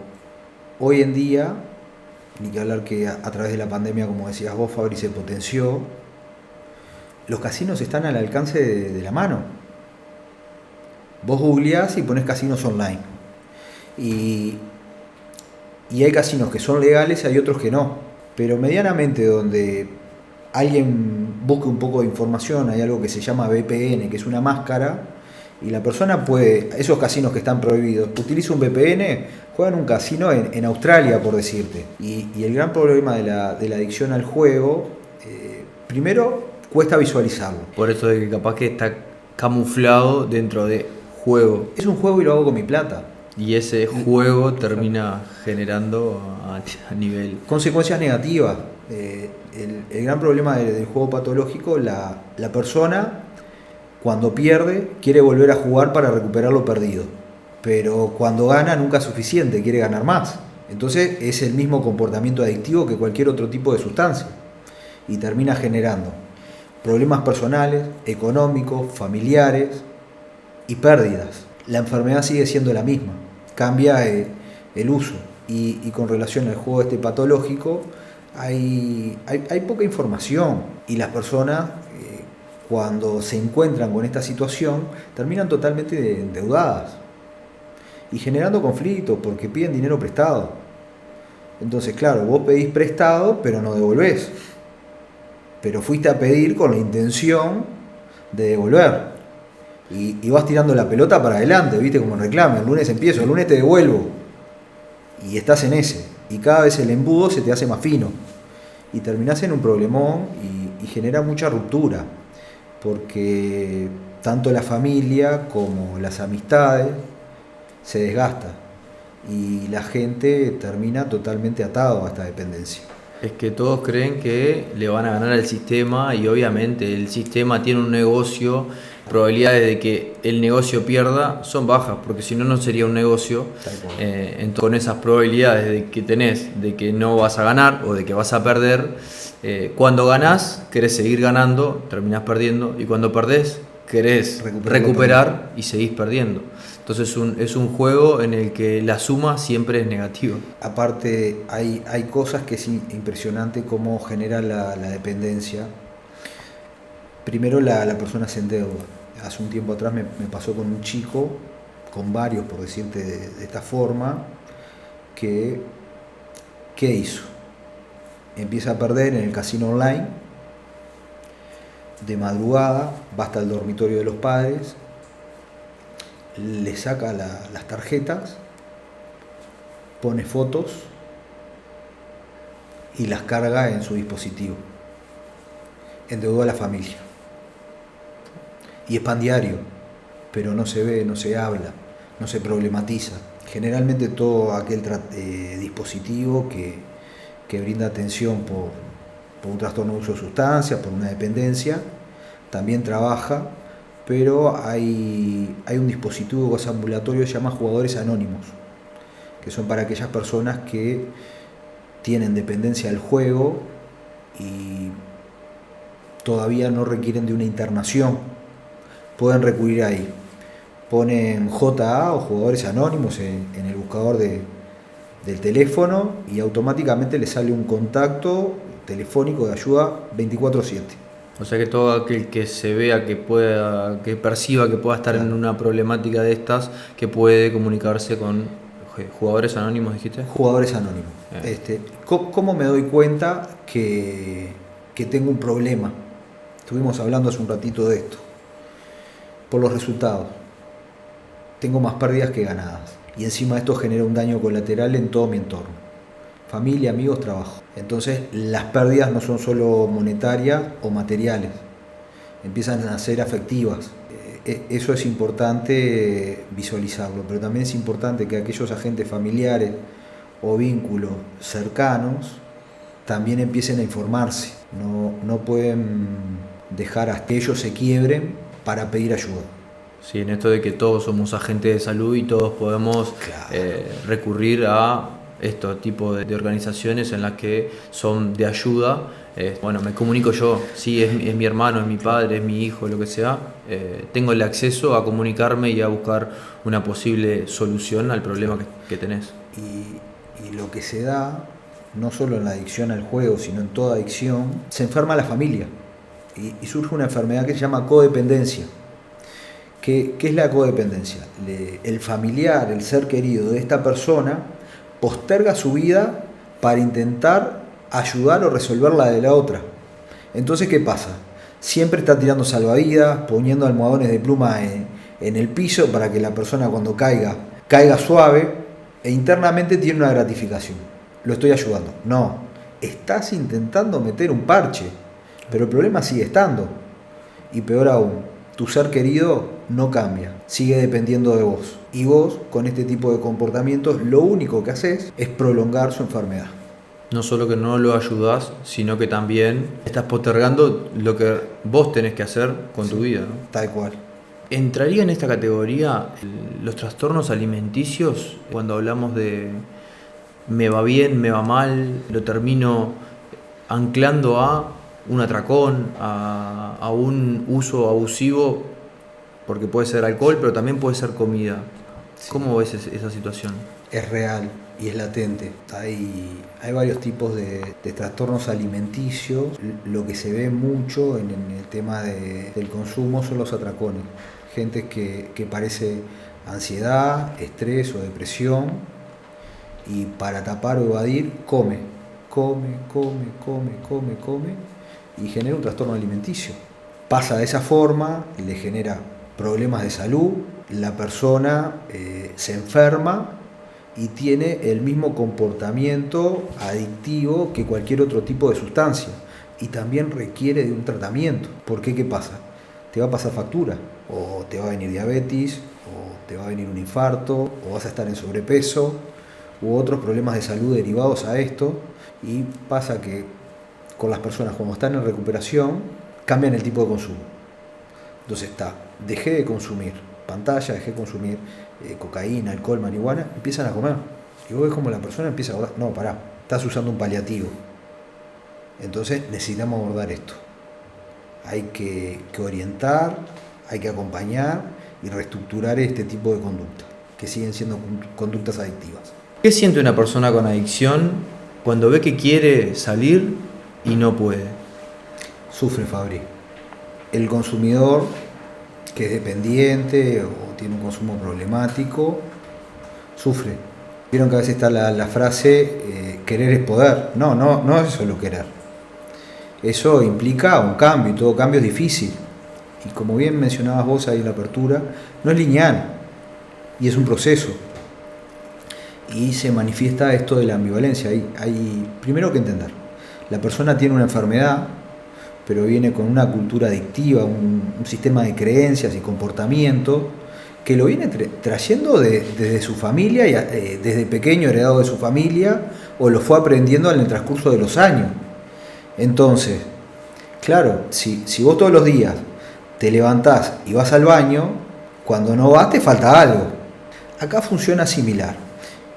hoy en día, ni que hablar que a través de la pandemia, como decías vos, Fabri, se potenció, los casinos están al alcance de la mano. Vos googleás y ponés casinos online. Y hay casinos que son legales y hay otros que no. Pero medianamente donde alguien busque un poco de información, hay algo que se llama VPN, que es una máscara, y la persona puede, esos casinos que están prohibidos, utiliza un VPN, juega en un casino en Australia, por decirte. Y el gran problema de la adicción al juego, primero, cuesta visualizarlo. Por eso de que capaz que está camuflado dentro de juego. Es un juego y lo hago con mi plata. Y ese juego termina generando a nivel... consecuencias negativas. El gran problema del juego patológico, la persona cuando pierde quiere volver a jugar para recuperar lo perdido. Pero cuando gana nunca es suficiente, quiere ganar más. Entonces es el mismo comportamiento adictivo que cualquier otro tipo de sustancia. Y termina generando problemas personales, económicos, familiares y pérdidas. La enfermedad sigue siendo la misma, cambia el uso. Y con relación al juego patológico, hay poca información y las personas cuando se encuentran con esta situación terminan totalmente endeudadas y generando conflictos porque piden dinero prestado. Entonces, claro, vos pedís prestado pero no devolvés, pero fuiste a pedir con la intención de devolver y vas tirando la pelota para adelante, viste, como reclame, el lunes empiezo, el lunes te devuelvo y estás en ese y cada vez el embudo se te hace más fino y terminás en un problemón y genera mucha ruptura porque tanto la familia como las amistades se desgastan y la gente termina totalmente atado a esta dependencia. Es que todos creen que le van a ganar al sistema y obviamente el sistema tiene un negocio, probabilidades de que el negocio pierda son bajas, porque si no, no sería un negocio. Entonces, con esas probabilidades de que tenés, de que no vas a ganar o de que vas a perder, cuando ganás querés seguir ganando, terminás perdiendo, y cuando perdés querés recuperar y seguís perdiendo. Entonces es un juego en el que la suma siempre es negativa. Aparte hay cosas que es impresionante cómo genera la dependencia. Primero la persona se endeuda. Hace un tiempo atrás me pasó con un chico, con varios por decirte de esta forma, que ¿qué hizo? Empieza a perder en el casino online, de madrugada, va hasta el dormitorio de los padres, le saca las tarjetas, pone fotos y las carga en su dispositivo. Endeudó a la familia. Y es pan diario, pero no se ve, no se habla, no se problematiza. Generalmente todo aquel dispositivo que brinda atención por un trastorno de uso de sustancias, por una dependencia, también trabaja, pero hay un dispositivo que es ambulatorio que se llama jugadores anónimos, que son para aquellas personas que tienen dependencia al juego y todavía no requieren de una internación, pueden recurrir ahí. Ponen JA o jugadores anónimos en el buscador del teléfono y automáticamente les sale un contacto telefónico de ayuda 24/7. O sea que todo aquel que se vea, que perciba que pueda estar en una problemática de estas, que puede comunicarse con jugadores anónimos, dijiste. Jugadores anónimos. ¿Cómo me doy cuenta que tengo un problema? Estuvimos hablando hace un ratito de esto. Por los resultados. Tengo más pérdidas que ganadas. Y encima esto genera un daño colateral en todo mi entorno. Familia, amigos, trabajo. Entonces las pérdidas no son solo monetarias o materiales. Empiezan a ser afectivas. Eso es importante visualizarlo. Pero también es importante que aquellos agentes familiares o vínculos cercanos también empiecen a informarse. No pueden dejar hasta que ellos se quiebren para pedir ayuda. Sí, en esto de que todos somos agentes de salud y todos podemos recurrir a estos tipos de organizaciones en las que son de ayuda. Bueno, me comunico yo, sí, es mi hermano, es mi padre, es mi hijo, lo que sea. Tengo el acceso a comunicarme y a buscar una posible solución al problema que tenés. Y lo que se da, no solo en la adicción al juego, sino en toda adicción, se enferma la familia. Y surge una enfermedad que se llama codependencia. ¿Qué es la codependencia? El familiar, el ser querido de esta persona posterga su vida para intentar ayudar o resolver la de la otra. Entonces, ¿qué pasa? Siempre está tirando salvavidas, poniendo almohadones de pluma en el piso para que la persona cuando caiga suave, e internamente tiene una gratificación. Lo estoy ayudando. No, estás intentando meter un parche, pero el problema sigue estando. Y peor aún, tu ser querido no cambia, sigue dependiendo de vos. Y vos, con este tipo de comportamientos, lo único que haces es prolongar su enfermedad. No solo que no lo ayudás, sino que también estás postergando lo que vos tenés que hacer con tu vida, ¿no? Tal cual. ¿Entraría en esta categoría los trastornos alimenticios? Cuando hablamos de me va bien, me va mal, lo termino anclando a un atracón, a un uso abusivo, porque puede ser alcohol, pero también puede ser comida. Sí. ¿Cómo ves esa situación? es real y es latente. Hay varios tipos de trastornos alimenticios. Lo que se ve mucho en el tema del consumo son los atracones. Gente que parece ansiedad, estrés o depresión, y para tapar o evadir come y genera un trastorno alimenticio. Pasa de esa forma, le genera problemas de salud, la persona se enferma y tiene el mismo comportamiento adictivo que cualquier otro tipo de sustancia, y también requiere de un tratamiento. ¿Por qué? ¿Qué pasa? Te va a pasar factura, o te va a venir diabetes, o te va a venir un infarto, o vas a estar en sobrepeso, u otros problemas de salud derivados a esto. Y pasa que con las personas, cuando están en recuperación, cambian el tipo de consumo. Entonces dejé de consumir pantalla, dejé de consumir cocaína, alcohol, marihuana, empiezan a comer. Y vos ves como la persona empieza a abordar, no, pará, estás usando un paliativo. Entonces necesitamos abordar esto. Hay que orientar, hay que acompañar y reestructurar este tipo de conductas, que siguen siendo conductas adictivas. ¿Qué siente una persona con adicción cuando ve que quiere salir y no puede? Sufre, Fabri. El consumidor que es dependiente o tiene un consumo problemático, sufre. Vieron que a veces está la frase, querer es poder. No es solo querer. Eso implica un cambio, y todo cambio es difícil. Y como bien mencionabas vos ahí en la apertura, no es lineal, y es un proceso. Y se manifiesta esto de la ambivalencia. Hay primero que entender, la persona tiene una enfermedad, pero viene con una cultura adictiva, un sistema de creencias y comportamiento que lo viene trayendo desde su familia, desde pequeño heredado de su familia, o lo fue aprendiendo en el transcurso de los años. Entonces, claro, si vos todos los días te levantás y vas al baño, cuando no vas te falta algo. Acá funciona similar,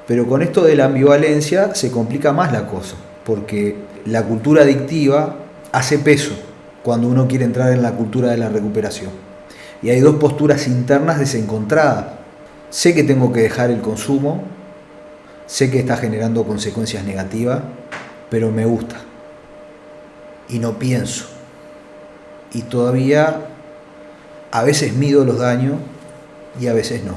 pero con esto de la ambivalencia se complica más la cosa, porque la cultura adictiva hace peso cuando uno quiere entrar en la cultura de la recuperación. Y hay dos posturas internas desencontradas. Sé que tengo que dejar el consumo, sé que está generando consecuencias negativas, pero me gusta. Y no pienso. Y todavía a veces mido los daños y a veces no.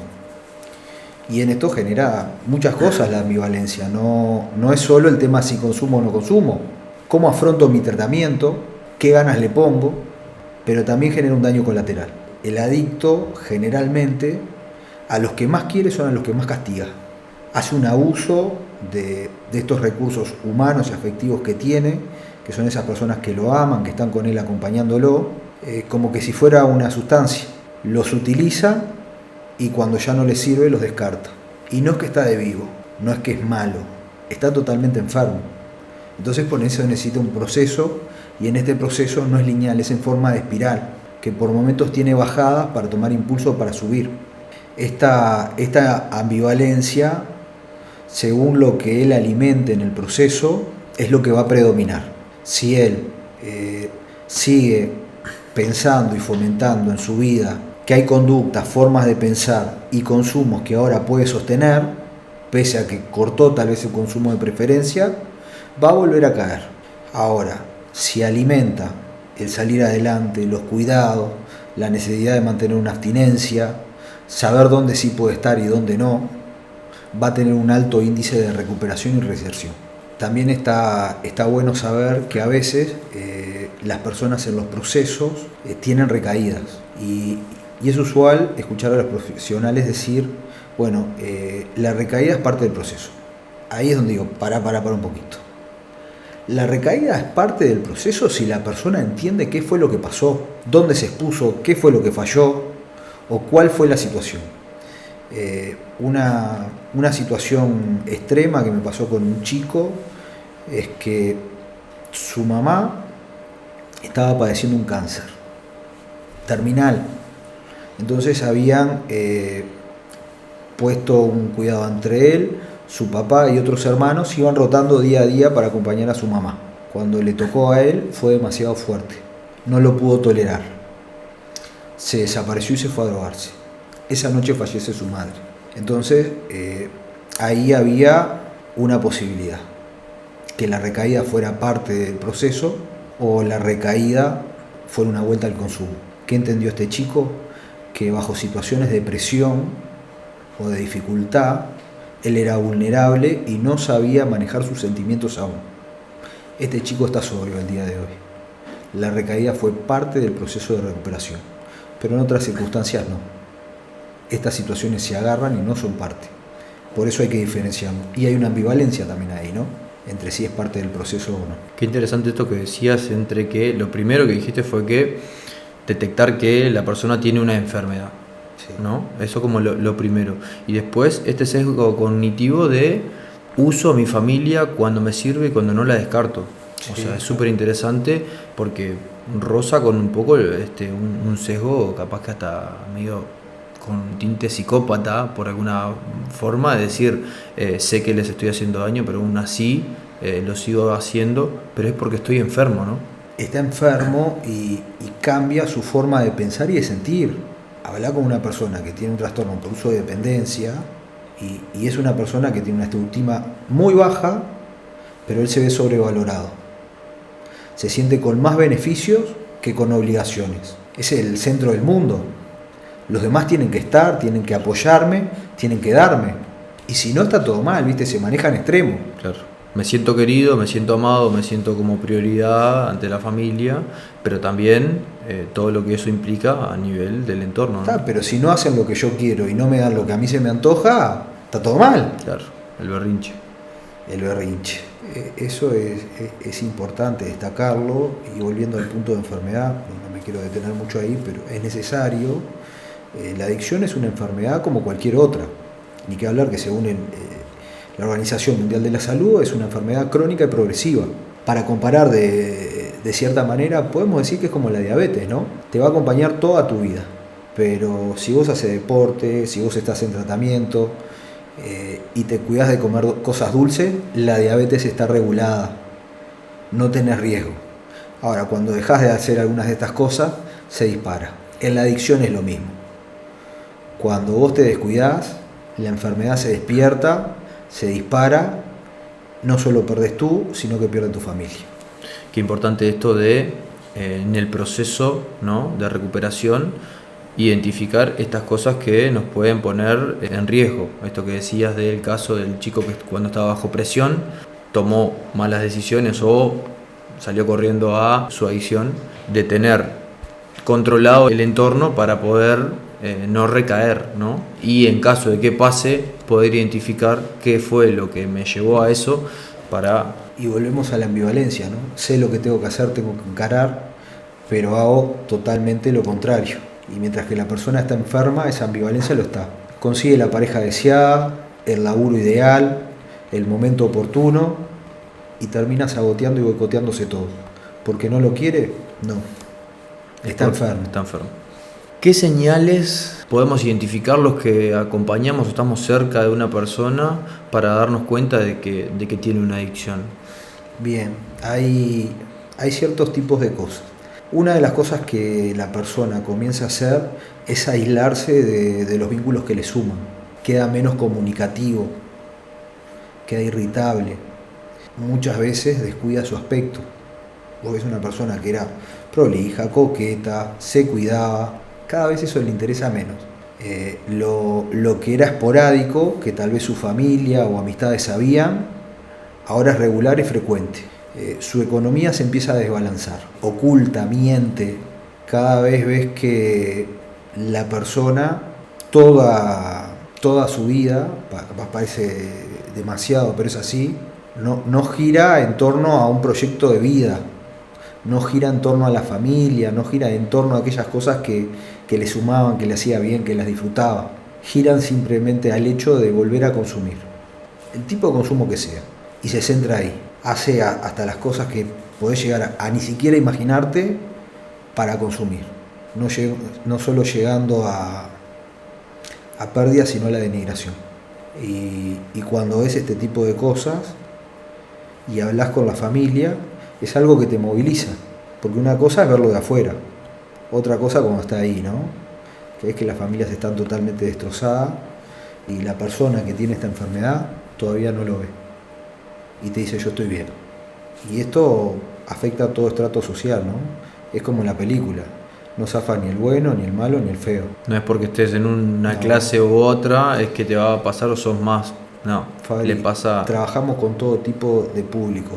Y en esto genera muchas cosas la ambivalencia. No es solo el tema si consumo o no consumo. Cómo afronto mi tratamiento, qué ganas le pongo, pero también genera un daño colateral. El adicto generalmente a los que más quiere son a los que más castiga. Hace un abuso de estos recursos humanos y afectivos que tiene, que son esas personas que lo aman, que están con él acompañándolo, como que si fuera una sustancia. Los utiliza y cuando ya no les sirve los descarta. Y no es que está de vivo, no es que es malo, está totalmente enfermo. Entonces por eso necesita un proceso, y en este proceso no es lineal, es en forma de espiral, que por momentos tiene bajadas para tomar impulso para subir. Esta ambivalencia, según lo que él alimente en el proceso, es lo que va a predominar. Si él sigue pensando y fomentando en su vida que hay conductas, formas de pensar y consumos que ahora puede sostener, pese a que cortó tal vez el consumo de preferencia, va a volver a caer. Ahora, si alimenta el salir adelante, los cuidados, la necesidad de mantener una abstinencia, saber dónde sí puede estar y dónde no, va a tener un alto índice de recuperación y reinserción. También está bueno saber que a veces las personas en los procesos tienen recaídas, y es usual escuchar a los profesionales decir, bueno, la recaída es parte del proceso. Ahí es donde digo, para un poquito. La recaída es parte del proceso si la persona entiende qué fue lo que pasó, dónde se expuso, qué fue lo que falló o cuál fue la situación. Una situación extrema que me pasó con un chico es que su mamá estaba padeciendo un cáncer terminal. Entonces habían puesto un cuidado entre él, su papá y otros hermanos, iban rotando día a día para acompañar a su mamá. Cuando le tocó a él fue demasiado fuerte, no lo pudo tolerar, se desapareció y se fue a drogarse. Esa noche fallece su madre. Entonces ahí había una posibilidad, que la recaída fuera parte del proceso o la recaída fuera una vuelta al consumo. ¿Qué entendió este chico? Que bajo situaciones de presión o de dificultad, él era vulnerable y no sabía manejar sus sentimientos aún. Este chico está sobrio el día de hoy. La recaída fue parte del proceso de recuperación, pero en otras circunstancias no. Estas situaciones se agarran y no son parte. Por eso hay que diferenciarlo. Y hay una ambivalencia también ahí, ¿no? Entre si es parte del proceso o no. Qué interesante esto que decías, entre que lo primero que dijiste fue que detectar que la persona tiene una enfermedad, Sí. ¿no? Eso como lo primero. Y después este sesgo cognitivo de uso a mi familia cuando me sirve y cuando no la descarto. O Sí, sea, es claro. súper interesante porque roza con un poco un sesgo capaz que hasta medio con tinte psicópata por alguna forma, de decir, sé que les estoy haciendo daño, pero aún así lo sigo haciendo, pero es porque estoy enfermo, ¿no? Está enfermo y cambia su forma de pensar y de sentir. Hablar con una persona que tiene un trastorno por uso de dependencia y es una persona que tiene una autoestima muy baja, pero él se ve sobrevalorado. Se siente con más beneficios que con obligaciones. Es el centro del mundo. Los demás tienen que estar, tienen que apoyarme, tienen que darme. Y si no, está todo mal, ¿viste? Se maneja en extremo. Claro. Me siento querido, me siento amado, me siento como prioridad ante la familia, pero también todo lo que eso implica a nivel del entorno, ¿no? Está, pero si no hacen lo que yo quiero y no me dan lo que a mí se me antoja, está todo mal. Claro, el berrinche. El berrinche. Eso es importante destacarlo, y volviendo al punto de enfermedad, no me quiero detener mucho ahí, pero es necesario. La adicción es una enfermedad como cualquier otra. Ni que hablar que según la Organización Mundial de la Salud es una enfermedad crónica y progresiva. Para comparar de cierta manera, podemos decir que es como la diabetes, ¿no? Te va a acompañar toda tu vida. Pero si vos haces deporte, si vos estás en tratamiento y te cuidás de comer cosas dulces, la diabetes está regulada. No tenés riesgo. Ahora, cuando dejás de hacer algunas de estas cosas, se dispara. En la adicción es lo mismo. Cuando vos te descuidás, la enfermedad se despierta, se dispara, no solo perdés tú, sino que pierde tu familia. Qué importante esto de, en el proceso, ¿no?, de recuperación, identificar estas cosas que nos pueden poner en riesgo. Esto que decías del caso del chico que cuando estaba bajo presión tomó malas decisiones o salió corriendo a su adicción, de tener controlado el entorno para poder no recaer, ¿no? Y en caso de que pase, poder identificar qué fue lo que me llevó a eso para... Y volvemos a la ambivalencia, ¿no? Sé lo que tengo que hacer, tengo que encarar, pero hago totalmente lo contrario. Y mientras que la persona está enferma, esa ambivalencia lo está. Consigue la pareja deseada, el laburo ideal, el momento oportuno, y termina saboteando y boicoteándose todo. ¿Porque no lo quiere? No. Está enfermo. Está enfermo. ¿Qué señales podemos identificar los que acompañamos o estamos cerca de una persona para darnos cuenta de que tiene una adicción? Bien, hay ciertos tipos de cosas. Una de las cosas que la persona comienza a hacer es aislarse de los vínculos que le suman. Queda menos comunicativo, queda irritable. Muchas veces descuida su aspecto. Vos ves una persona que era prolija, coqueta, se cuidaba, cada vez eso le interesa menos. Lo que era esporádico, que tal vez su familia o amistades sabían, ahora es regular y frecuente. Su economía se empieza a desbalanzar, oculta, miente. Cada vez ves que la persona, toda su vida, parece demasiado, pero es así, no gira en torno a un proyecto de vida, no gira en torno a la familia, no gira en torno a aquellas cosas que le sumaban, que le hacía bien, que las disfrutaba. Giran simplemente al hecho de volver a consumir, el tipo de consumo que sea, y se centra ahí. Hace hasta las cosas que podés llegar a ni siquiera imaginarte para consumir, no solo llegando a pérdidas, sino a la denigración. Y cuando ves este tipo de cosas y hablas con la familia, es algo que te moviliza, porque una cosa es verlo de afuera, otra cosa cuando está ahí, ¿no? Que es que las familias están totalmente destrozadas y la persona que tiene esta enfermedad todavía no lo ve y te dice yo estoy bien. Y esto afecta a todo estrato social, ¿no? Es como en la película, no zafa ni el bueno, ni el malo, ni el feo. No es porque estés en una clase u otra, es que te va a pasar o sos más. No, Fabri, le pasa. trabajamos con todo tipo de público,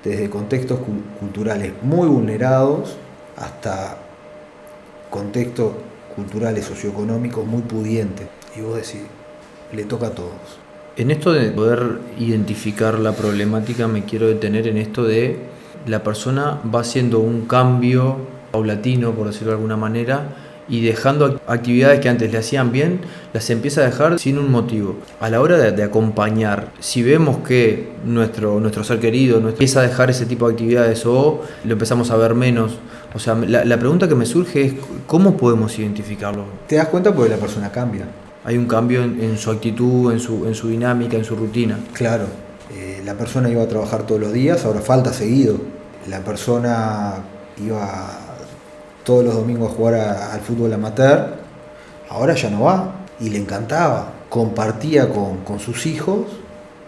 desde contextos culturales muy vulnerados hasta contextos culturales socioeconómicos muy pudientes. Y vos decís, le toca a todos. En esto de poder identificar la problemática, me quiero detener en esto de la persona va haciendo un cambio paulatino, por decirlo de alguna manera, y dejando actividades que antes le hacían bien, las empieza a dejar sin un motivo. A la hora de acompañar, si vemos que nuestro ser querido empieza a dejar ese tipo de actividades o lo empezamos a ver menos, o sea, la pregunta que me surge es ¿cómo podemos identificarlo? Te das cuenta porque la persona cambia. Hay un cambio en su actitud, en su dinámica, en su rutina. Claro, la persona iba a trabajar todos los días, ahora falta seguido. La persona iba todos los domingos a jugar al fútbol amateur, ahora ya no va y le encantaba. Compartía con sus hijos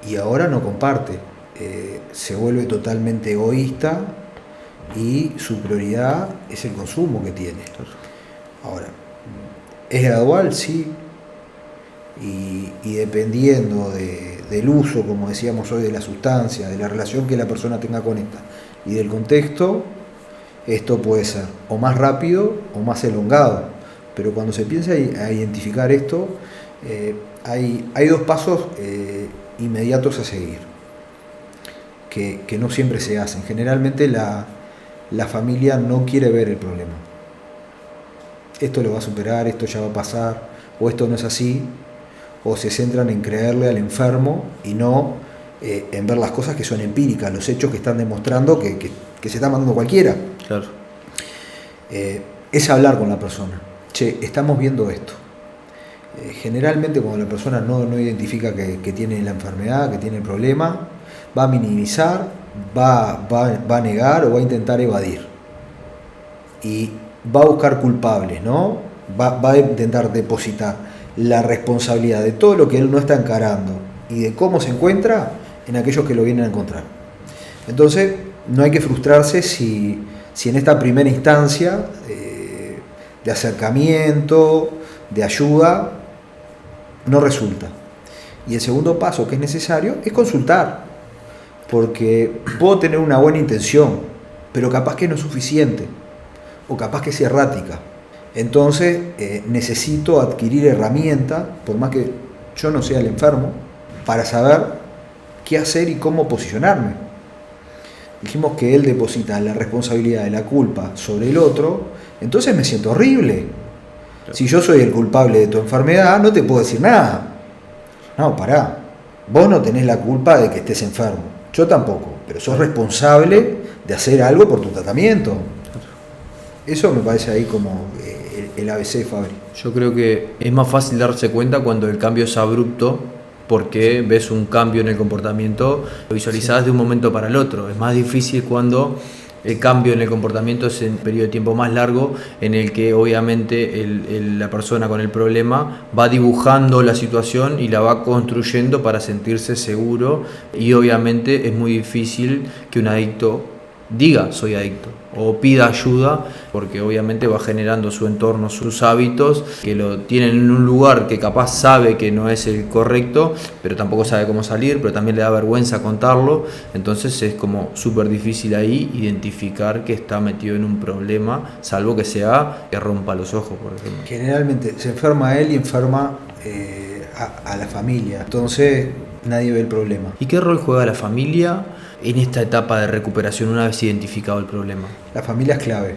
y ahora no comparte. Se vuelve totalmente egoísta y su prioridad es el consumo que tiene. Ahora, ¿es gradual? Sí. Y dependiendo del uso, como decíamos hoy, de la sustancia, de la relación que la persona tenga con esta y del contexto, esto puede ser o más rápido o más elongado. Pero cuando se piensa a identificar esto, hay dos pasos inmediatos a seguir, que no siempre se hacen. Generalmente la familia no quiere ver el problema. Esto lo va a superar, esto ya va a pasar, o esto no es así, o se centran en creerle al enfermo y no en ver las cosas que son empíricas, los hechos que están demostrando que se está mandando cualquiera. Claro. Es hablar con la persona. Che, estamos viendo esto. Generalmente cuando la persona no identifica que tiene la enfermedad, que tiene el problema, va a minimizar, va a negar o va a intentar evadir. Y va a buscar culpables, ¿no? Va a intentar depositar la responsabilidad de todo lo que él no está encarando y de cómo se encuentra en aquellos que lo vienen a encontrar. Entonces, no hay que frustrarse si en esta primera instancia de acercamiento, de ayuda, no resulta. Y el segundo paso que es necesario es consultar, porque puedo tener una buena intención, pero capaz que no es suficiente, o capaz que es errática. Entonces necesito adquirir herramientas, por más que yo no sea el enfermo, para saber qué hacer y cómo posicionarme. Dijimos que él deposita la responsabilidad de la culpa sobre el otro, entonces me siento horrible. Si yo soy el culpable de tu enfermedad, no te puedo decir nada. No, pará. Vos no tenés la culpa de que estés enfermo. Yo tampoco, pero sos responsable de hacer algo por tu tratamiento. Eso me parece ahí como el ABC, Fabri. Yo creo que es más fácil darse cuenta cuando el cambio es abrupto, porque ves un cambio en el comportamiento, lo visualizás de un momento para el otro. Es más difícil cuando el cambio en el comportamiento es en un periodo de tiempo más largo, en el que obviamente la persona con el problema va dibujando la situación y la va construyendo para sentirse seguro, y obviamente es muy difícil que un adicto diga soy adicto o pida ayuda, porque obviamente va generando su entorno, sus hábitos, que lo tienen en un lugar que capaz sabe que no es el correcto, pero tampoco sabe cómo salir, pero también le da vergüenza contarlo. Entonces es como súper difícil ahí identificar que está metido en un problema, salvo que sea que rompa los ojos, por ejemplo. Generalmente se enferma él y enferma a la familia, entonces nadie ve el problema. ¿Y qué rol juega la familia en esta etapa de recuperación una vez identificado el problema? La familia es clave.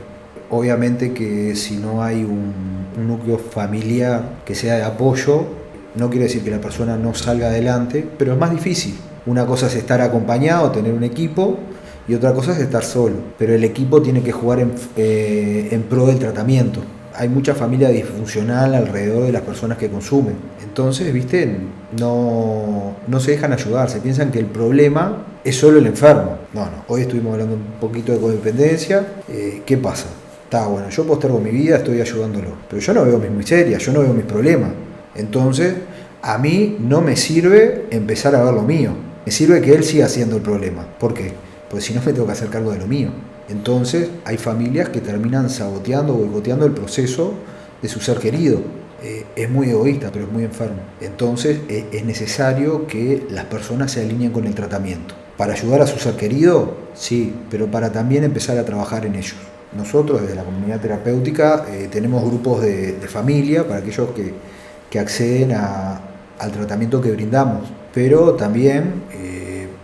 Obviamente que si no hay un núcleo familiar que sea de apoyo, no quiere decir que la persona no salga adelante, pero es más difícil. Una cosa es estar acompañado, tener un equipo, y otra cosa es estar solo. Pero el equipo tiene que jugar en pro del tratamiento. Hay mucha familia disfuncional alrededor de las personas que consumen. Entonces, ¿viste? No se dejan ayudar, se piensan que el problema es solo el enfermo. No. Hoy estuvimos hablando un poquito de codependencia. ¿Qué pasa? Está bueno, yo postergo mi vida, estoy ayudándolo. Pero yo no veo mis miserias, yo no veo mis problemas. Entonces, A mí no me sirve empezar a ver lo mío. Me sirve que él siga siendo el problema. ¿Por qué? Porque si no me tengo que hacer cargo de lo mío. Entonces hay familias que terminan saboteando o boicoteando el proceso de su ser querido. Es muy egoísta, pero es muy enfermo. Entonces es necesario que las personas se alineen con el tratamiento. Para ayudar a su ser querido, sí, pero para también empezar a trabajar en ellos. Nosotros desde la comunidad terapéutica tenemos grupos de familia para aquellos que acceden al tratamiento que brindamos, pero también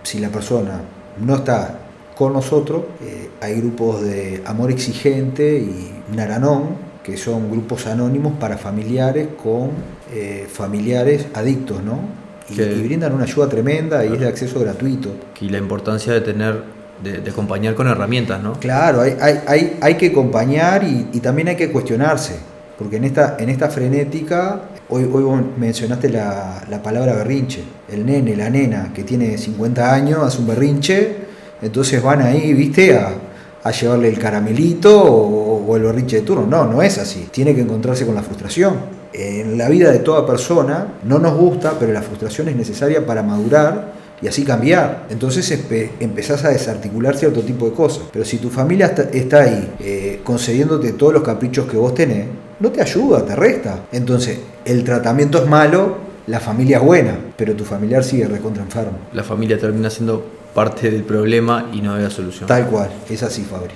si la persona no está con nosotros, hay grupos de Amor Exigente y Naranón, que son grupos anónimos para familiares con familiares adictos, ¿no? Y brindan una ayuda tremenda y es de acceso gratuito. Y la importancia de de acompañar con herramientas, ¿no? Claro, hay que acompañar y también hay que cuestionarse, porque en esta frenética, hoy vos mencionaste la palabra berrinche. El nene, la nena que tiene 50 años hace un berrinche, entonces van ahí, ¿viste? A llevarle el caramelito o el berrinche de turno. No es así. Tiene que encontrarse con la frustración. En la vida de toda persona no nos gusta, pero la frustración es necesaria para madurar y así cambiar. Entonces empezás a desarticular cierto tipo de cosas. Pero si tu familia está ahí concediéndote todos los caprichos que vos tenés, no te ayuda, te resta. Entonces el tratamiento es malo, la familia es buena, pero tu familiar sigue recontra enfermo. La familia termina siendo parte del problema y no de la solución. Tal cual, es así, Fabri.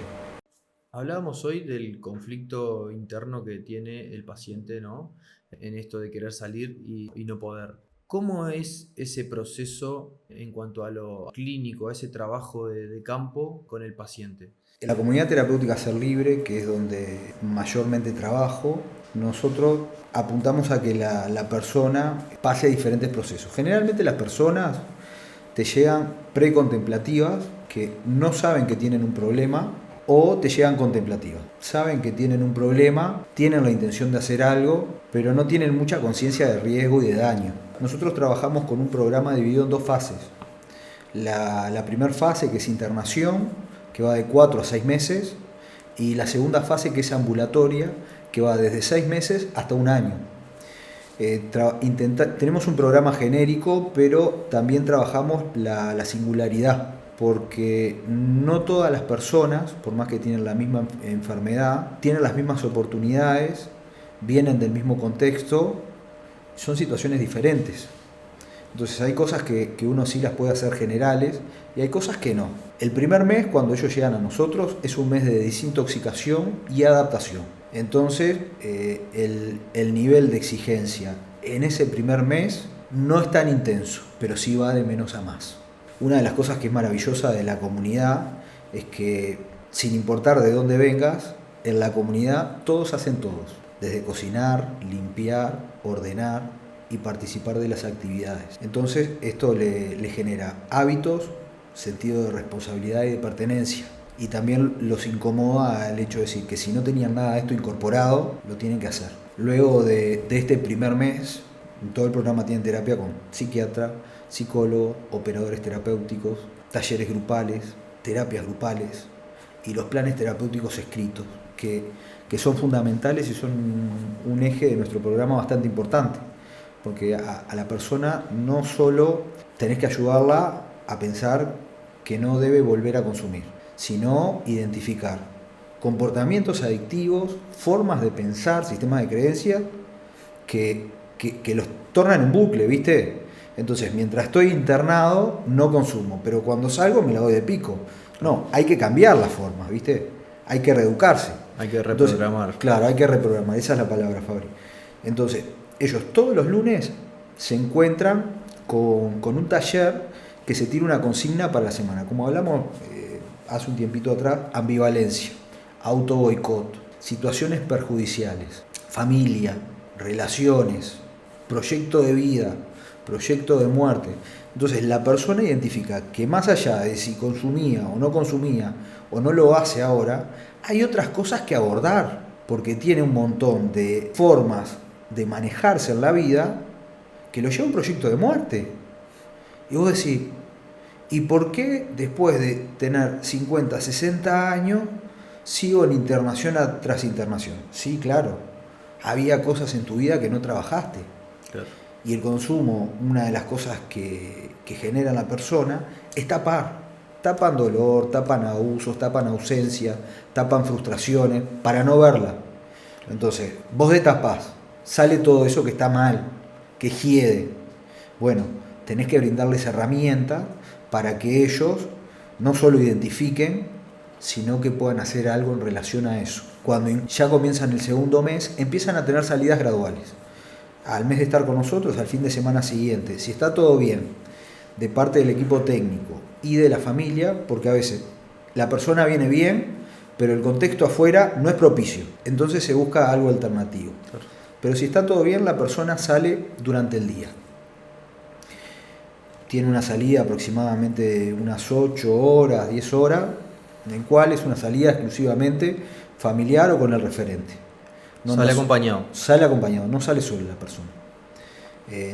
Hablábamos hoy del conflicto interno que tiene el paciente, ¿no? En esto de querer salir y no poder. ¿Cómo es ese proceso en cuanto a lo clínico, a ese trabajo de campo con el paciente? En la comunidad terapéutica Ser Libre, que es donde mayormente trabajo, nosotros apuntamos a que la persona pase diferentes procesos. Generalmente las personas te llegan precontemplativas, que no saben que tienen un problema, o te llegan contemplativas. Saben que tienen un problema, tienen la intención de hacer algo, pero no tienen mucha conciencia de riesgo y de daño. Nosotros trabajamos con un programa dividido en 2 fases. La primera fase, que es internación, que va de 4 a 6 meses, y la segunda fase, que es ambulatoria, que va desde 6 meses hasta 1 año. Tenemos un programa genérico, pero también trabajamos la singularidad, porque no todas las personas, por más que tienen la misma enfermedad, tienen las mismas oportunidades, vienen del mismo contexto, son situaciones diferentes. Entonces hay cosas que uno sí las puede hacer generales y hay cosas que no. El primer mes, cuando ellos llegan a nosotros, es un mes de desintoxicación y adaptación. Entonces el nivel de exigencia en ese primer mes no es tan intenso, pero sí va de menos a más. Una de las cosas que es maravillosa de la comunidad es que, sin importar de dónde vengas, en la comunidad todos hacen todos. Desde cocinar, limpiar, ordenar y participar de las actividades. Entonces esto le genera hábitos, sentido de responsabilidad y de pertenencia. Y también los incomoda el hecho de decir que si no tenían nada de esto incorporado, lo tienen que hacer. Luego de este primer mes, todo el programa tiene terapia con psiquiatra, psicólogo, operadores terapéuticos, talleres grupales, terapias grupales y los planes terapéuticos escritos, que son fundamentales y son un eje de nuestro programa bastante importante, porque a la persona no solo tenés que ayudarla a pensar que no debe volver a consumir, sino identificar comportamientos adictivos, formas de pensar, sistemas de creencias que los tornan en bucle, ¿viste? Entonces, mientras estoy internado, no consumo, pero cuando salgo me la doy de pico. No, hay que cambiar las formas, ¿viste? Hay que reeducarse. Hay que reprogramar. Entonces, claro, hay que reprogramar, esa es la palabra, Fabri. Entonces, ellos todos los lunes se encuentran con un taller que se tira una consigna para la semana. Como hablamos hace un tiempito atrás, ambivalencia, autoboicot, situaciones perjudiciales, familia, relaciones, proyecto de vida, proyecto de muerte. Entonces la persona identifica que más allá de si consumía o no lo hace ahora, hay otras cosas que abordar, porque tiene un montón de formas de manejarse en la vida que lo lleva a un proyecto de muerte. Y vos decís, ¿y por qué después de tener 50, 60 años sigo en internación tras internación? Sí, claro, había cosas en tu vida que no trabajaste. Claro. Y el consumo, una de las cosas que genera la persona, es tapar. Tapan dolor, tapan abusos, tapan ausencia, tapan frustraciones, para no verla. Entonces, vos destapás, sale todo eso que está mal, que hiede. Bueno, tenés que brindarles herramientas para que ellos no solo identifiquen, sino que puedan hacer algo en relación a eso. Cuando ya comienzan el segundo mes, empiezan a tener salidas graduales. Al mes de estar con nosotros, al fin de semana siguiente, si está todo bien, de parte del equipo técnico y de la familia, porque a veces la persona viene bien, pero el contexto afuera no es propicio, entonces se busca algo alternativo. Claro. Pero si está todo bien, la persona sale durante el día. Tiene una salida aproximadamente de unas 8 horas, 10 horas, en cual es una salida exclusivamente familiar o con el referente. Sale acompañado. Sale acompañado, no sale solo la persona.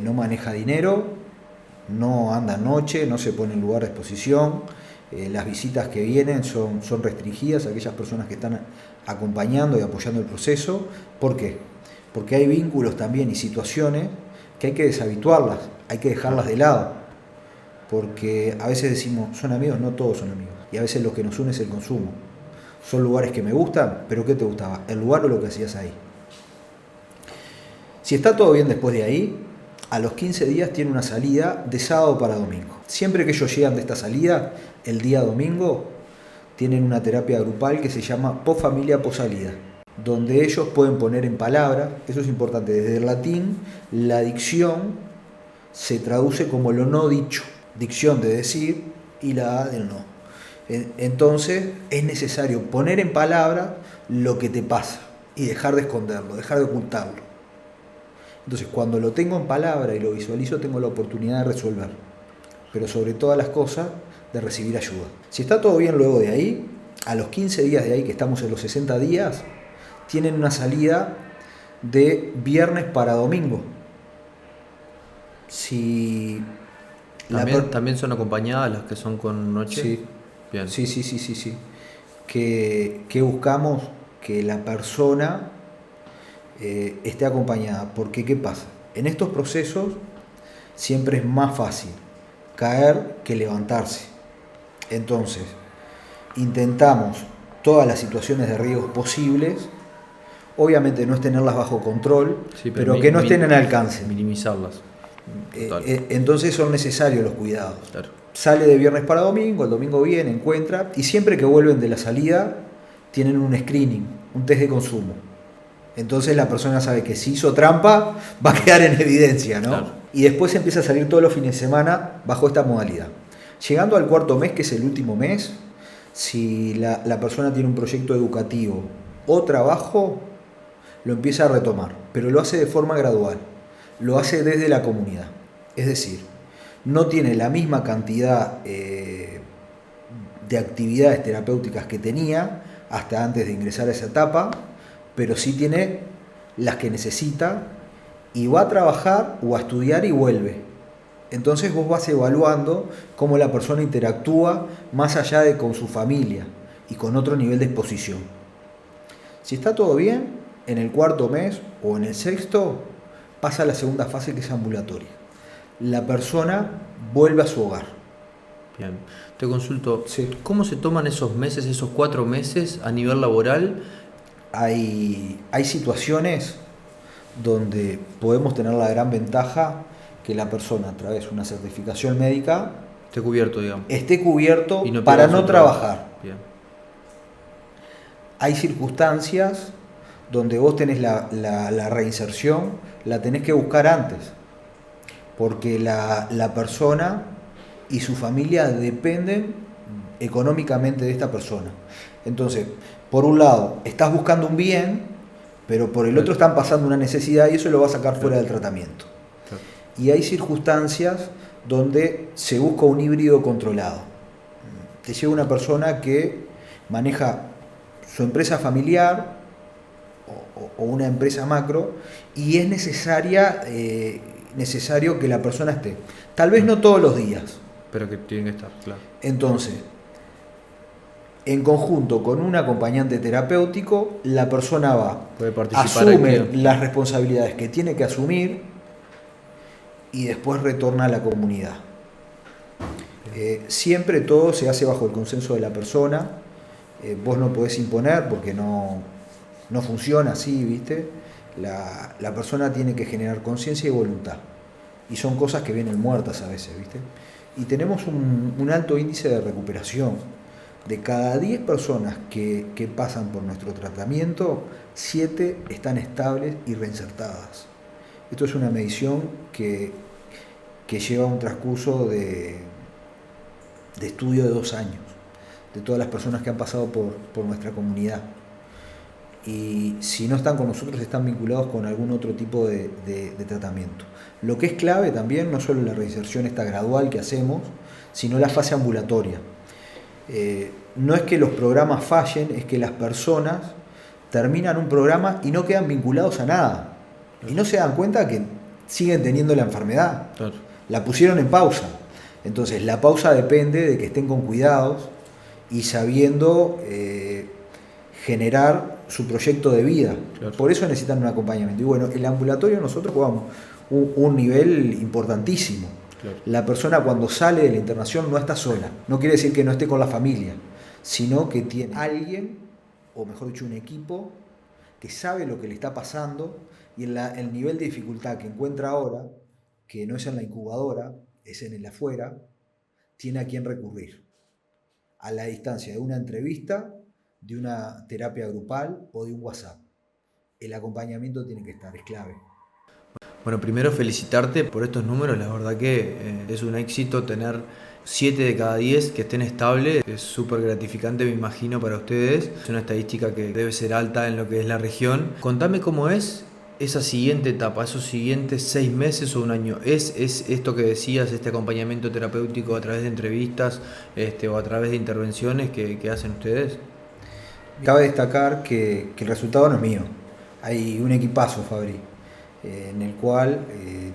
No maneja dinero, no anda noche, no se pone en lugar de exposición. Las visitas que vienen son restringidas a aquellas personas que están acompañando y apoyando el proceso. ¿Por qué? Porque hay vínculos también y situaciones que hay que deshabituarlas, hay que dejarlas de lado. Porque a veces decimos, son amigos, no todos son amigos. Y a veces lo que nos une es el consumo. Son lugares que me gustan, pero ¿qué te gustaba? ¿El lugar o lo que hacías ahí? Si está todo bien después de ahí, a los 15 días tiene una salida de sábado para domingo. Siempre que ellos llegan de esta salida, el día domingo, tienen una terapia grupal que se llama post-familia, post-salida, donde ellos pueden poner en palabras, eso es importante, desde el latín, la dicción se traduce como lo no dicho, dicción de decir y la A del no. Entonces es necesario poner en palabras lo que te pasa y dejar de esconderlo, dejar de ocultarlo. Entonces cuando lo tengo en palabra y lo visualizo, tengo la oportunidad de resolver, pero sobre todas las cosas de recibir ayuda. Si está todo bien luego de ahí, a los 15 días de ahí, que estamos en los 60 días, tienen una salida de viernes para domingo. Si ¿También son acompañadas las que son con noche? Sí. Bien. Sí. Que buscamos que la persona esté acompañada. Porque ¿qué pasa? En estos procesos siempre es más fácil caer que levantarse. Entonces, intentamos todas las situaciones de riesgos posibles. Obviamente no es tenerlas bajo control, sí, pero que no estén en alcance. Minimizarlas. Entonces son necesarios los cuidados. Claro. Sale de viernes para domingo, el domingo viene, encuentra, y siempre que vuelven de la salida tienen un screening, un test de consumo. Entonces la persona sabe que si hizo trampa va a quedar en evidencia, ¿no? Claro. Y después empieza a salir todos los fines de semana bajo esta modalidad. Llegando al cuarto mes, que es el último mes, si la persona tiene un proyecto educativo o trabajo, lo empieza a retomar, pero lo hace de forma gradual, lo hace desde la comunidad. Es decir, no tiene la misma cantidad de actividades terapéuticas que tenía hasta antes de ingresar a esa etapa, pero sí tiene las que necesita y va a trabajar o a estudiar y vuelve. Entonces vos vas evaluando cómo la persona interactúa más allá de con su familia y con otro nivel de exposición. Si está todo bien, en el cuarto mes o en el sexto pasa a la segunda fase, que es ambulatoria. La persona vuelve a su hogar. Bien, te consulto, sí. ¿Cómo se toman esos meses, esos 4 meses a nivel laboral? Hay situaciones donde podemos tener la gran ventaja que la persona, a través de una certificación médica, esté cubierto, digamos. Esté cubierto para no trabajar. Bien. Hay circunstancias donde vos tenés la reinserción, la tenés que buscar antes, porque la persona y su familia dependen económicamente de esta persona. Entonces, por un lado, estás buscando un bien, pero por el otro están pasando una necesidad y eso lo va a sacar fuera del tratamiento. Y hay circunstancias donde se busca un híbrido controlado. Te llega una persona que maneja su empresa familiar o una empresa macro y es necesario que la persona esté. Tal vez no todos los días. Pero que tiene que estar, claro. Entonces, en conjunto con un acompañante terapéutico, la persona va, puede participar, asume las responsabilidades que tiene que asumir y después retorna a la comunidad. Siempre todo se hace bajo el consenso de la persona. Vos no podés imponer porque no funciona así, ¿viste? La persona tiene que generar conciencia y voluntad. Y son cosas que vienen muertas a veces, ¿viste? Y tenemos un alto índice de recuperación. De cada 10 personas que pasan por nuestro tratamiento, 7 están estables y reinsertadas. Esto es una medición que lleva un transcurso de estudio de 2 años, de todas las personas que han pasado por nuestra comunidad. Y si no están con nosotros, están vinculados con algún otro tipo de tratamiento. Lo que es clave también, no solo la reinserción esta gradual que hacemos, sino la fase ambulatoria. No es que los programas fallen, es que las personas terminan un programa y no quedan vinculados a nada. Y no se dan cuenta que siguen teniendo la enfermedad. Claro. La pusieron en pausa. Entonces la pausa depende de que estén con cuidados y sabiendo generar su proyecto de vida. Claro. Por eso necesitan un acompañamiento. Y bueno, el ambulatorio nosotros jugamos un nivel importantísimo. Claro. La persona cuando sale de la internación no está sola. No quiere decir que no esté con la familia, sino que tiene alguien, o mejor dicho, un equipo, que sabe lo que le está pasando y el nivel de dificultad que encuentra ahora, que no es en la incubadora, es en el afuera, tiene a quién recurrir. A la distancia de una entrevista, de una terapia grupal o de un WhatsApp. El acompañamiento tiene que estar, es clave. Bueno, primero felicitarte por estos números, la verdad que es un éxito tener 7 de cada 10 que estén estables, es súper gratificante me imagino para ustedes, es una estadística que debe ser alta en lo que es la región. Contame cómo es esa siguiente etapa, esos siguientes 6 meses o un año, ¿es esto que decías, este acompañamiento terapéutico a través de entrevistas o a través de intervenciones que hacen ustedes? Cabe destacar que el resultado no es mío, hay un equipazo, Fabri, en el cual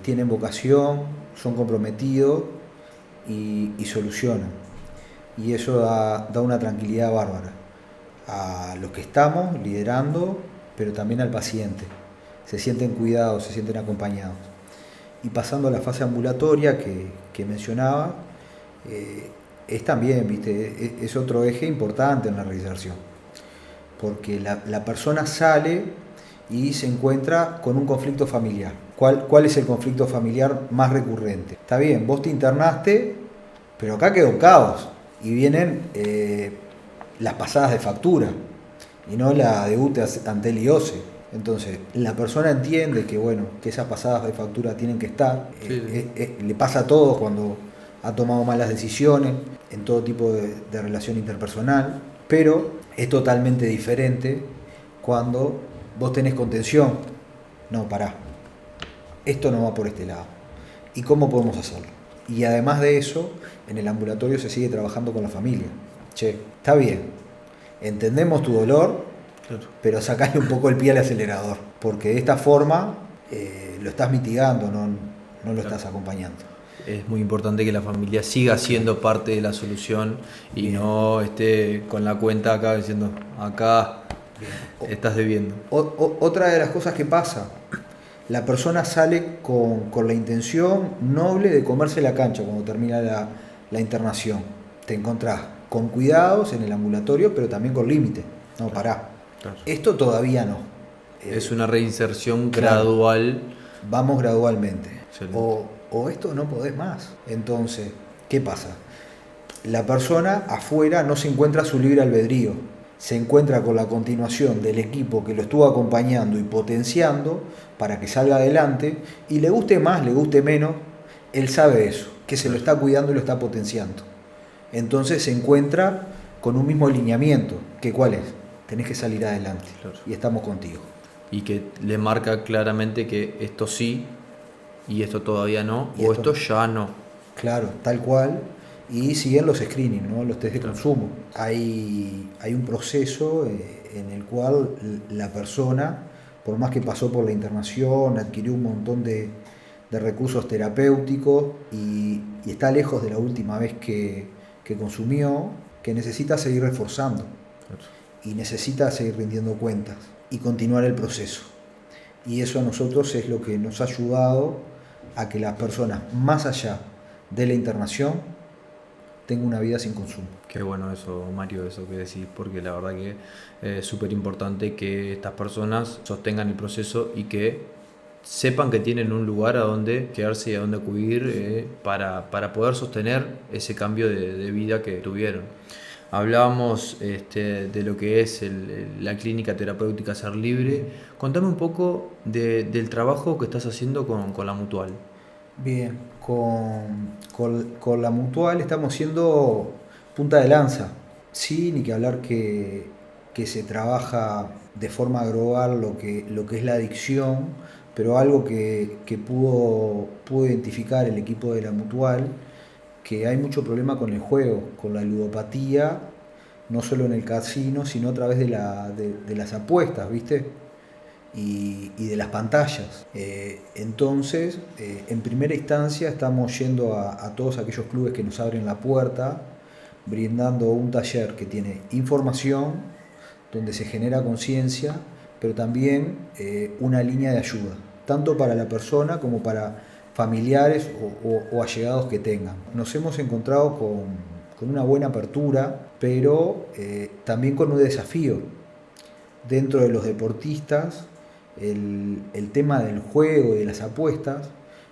tienen vocación, son comprometidos y solucionan. Y eso da una tranquilidad bárbara a los que estamos liderando, pero también al paciente. Se sienten cuidados, se sienten acompañados. Y pasando a la fase ambulatoria que mencionaba, es también, ¿viste? Es otro eje importante en la reinserción. Porque la persona sale y se encuentra con un conflicto familiar. ¿Cuál es el conflicto familiar más recurrente? Está bien, vos te internaste, pero acá quedó un caos. Y vienen las pasadas de factura, y no la debute ante el IOSE. Entonces, la persona entiende que, bueno, que esas pasadas de factura tienen que estar. Sí. Le pasa a todos cuando ha tomado malas decisiones, en todo tipo de relación interpersonal, pero es totalmente diferente cuando vos tenés contención. No, pará, esto no va por este lado. ¿Y cómo podemos hacerlo? Y además de eso, en el ambulatorio se sigue trabajando con la familia. Che, está bien, entendemos tu dolor, claro, pero sacale un poco el pie al acelerador, porque de esta forma lo estás mitigando, no lo estás acompañando. Es muy importante que la familia siga siendo parte de la solución y bien, no esté con la cuenta acá diciendo, acá bien, estás debiendo. Otra de las cosas que pasa, la persona sale con la intención noble de comerse la cancha cuando termina la internación. Te encontrás con cuidados en el ambulatorio, pero también con límite. No, pará. Claro. Esto todavía no. Es una reinserción gradual. Vamos gradualmente. O esto no podés más. Entonces, ¿qué pasa? La persona afuera no se encuentra a su libre albedrío. Se encuentra con la continuación del equipo que lo estuvo acompañando y potenciando para que salga adelante, y le guste más, le guste menos, él sabe eso, que se lo está cuidando y lo está potenciando. Entonces se encuentra con un mismo alineamiento, que ¿cuál es? Tenés que salir adelante, claro, y estamos contigo. Y que le marca claramente que esto sí y esto todavía no, o esto ya no. Claro, tal cual. Y siguen los screenings, ¿no? Los test de consumo. Hay un proceso en el cual la persona, por más que pasó por la internación, adquirió un montón de recursos terapéuticos y está lejos de la última vez que consumió, que necesita seguir reforzando. Claro. Y necesita seguir rindiendo cuentas y continuar el proceso. Y eso a nosotros es lo que nos ha ayudado a que las personas, más allá de la internación, tengan una vida sin consumo. Qué bueno eso, Mario, eso que decís, porque la verdad que es súper importante que estas personas sostengan el proceso y que sepan que tienen un lugar a donde quedarse y a donde acudir para poder sostener ese cambio de vida que tuvieron. Hablábamos de lo que es la clínica terapéutica Ser Libre. Contame un poco del trabajo que estás haciendo con la Mutual. Bien, con la Mutual estamos siendo punta de lanza. Sí, ni que hablar que se trabaja de forma global lo que es la adicción, pero algo que pudo identificar el equipo de la Mutual, que hay mucho problema con el juego, con la ludopatía, no solo en el casino, sino a través de las apuestas, ¿viste? Y de las pantallas. Entonces, en primera instancia estamos yendo a todos aquellos clubes que nos abren la puerta, brindando un taller que tiene información, donde se genera conciencia, pero también una línea de ayuda, tanto para la persona como para familiares o allegados que tengan. Nos hemos encontrado con una buena apertura, pero también con un desafío. Dentro de los deportistas, el tema del juego y de las apuestas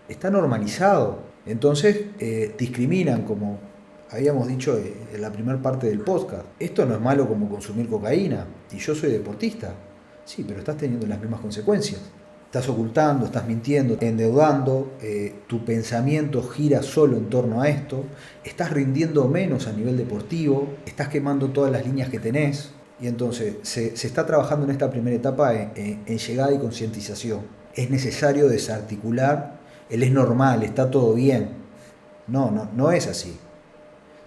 está normalizado. Entonces discriminan, como habíamos dicho en la primera parte del podcast. Esto no es malo como consumir cocaína, y yo soy deportista. Sí, pero estás teniendo las mismas consecuencias. Estás ocultando, estás mintiendo, endeudando, tu pensamiento gira solo en torno a esto, estás rindiendo menos a nivel deportivo, estás quemando todas las líneas que tenés, y entonces se está trabajando en esta primera etapa en llegada y concientización. Es necesario desarticular el es normal, está todo bien. No es así.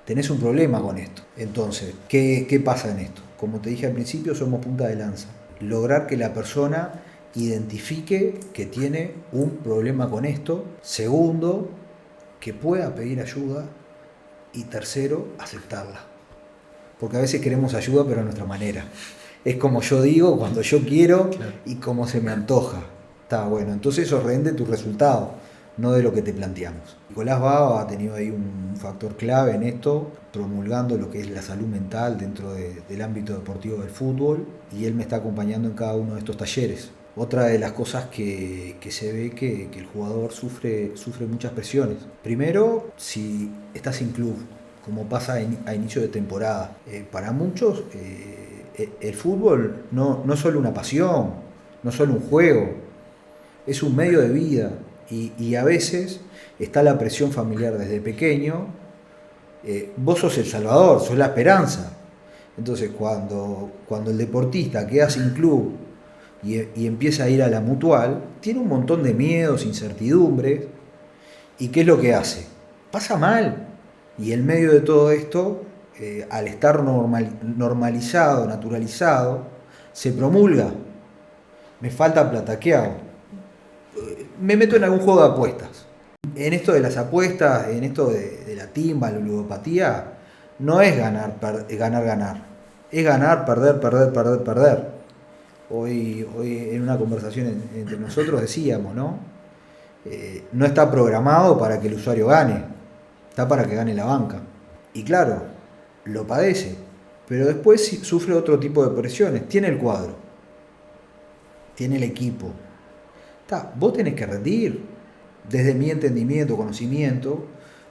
Tenés un problema con esto. Entonces, ¿qué pasa en esto? Como te dije al principio, somos punta de lanza. Lograr que la persona identifique que tiene un problema con esto. Segundo, que pueda pedir ayuda. Y tercero, aceptarla. Porque a veces queremos ayuda, pero a nuestra manera. Es como yo digo, cuando yo quiero, claro, y como se me antoja. Está bueno, entonces eso rende tu resultado, no de lo que te planteamos. Nicolás Baba ha tenido ahí un factor clave en esto, promulgando lo que es la salud mental dentro del ámbito deportivo del fútbol, y él me está acompañando en cada uno de estos talleres. Otra de las cosas que se ve que el jugador sufre muchas presiones. Primero, si estás sin club, como pasa a inicio de temporada. Para muchos el fútbol no es solo una pasión, no es solo un juego, es un medio de vida, y a veces está la presión familiar desde pequeño. Vos sos el salvador, sos la esperanza. Entonces cuando el deportista queda sin club y empieza a ir a la Mutual, tiene un montón de miedos, incertidumbres, y ¿qué es lo que hace? Pasa mal. Y en medio de todo esto, al estar normalizado, naturalizado, se promulga. Me falta plata, ¿qué hago? Me meto en algún juego de apuestas. En esto de las apuestas, en esto de la timba, la ludopatía, no es ganar. Es ganar, perder. Hoy en una conversación entre nosotros decíamos, ¿no? No está programado para que el usuario gane. Está para que gane la banca. Y claro, lo padece, pero después sufre otro tipo de presiones. Tiene el cuadro, tiene el equipo. Vos tenés que rendir. Desde mi entendimiento, conocimiento,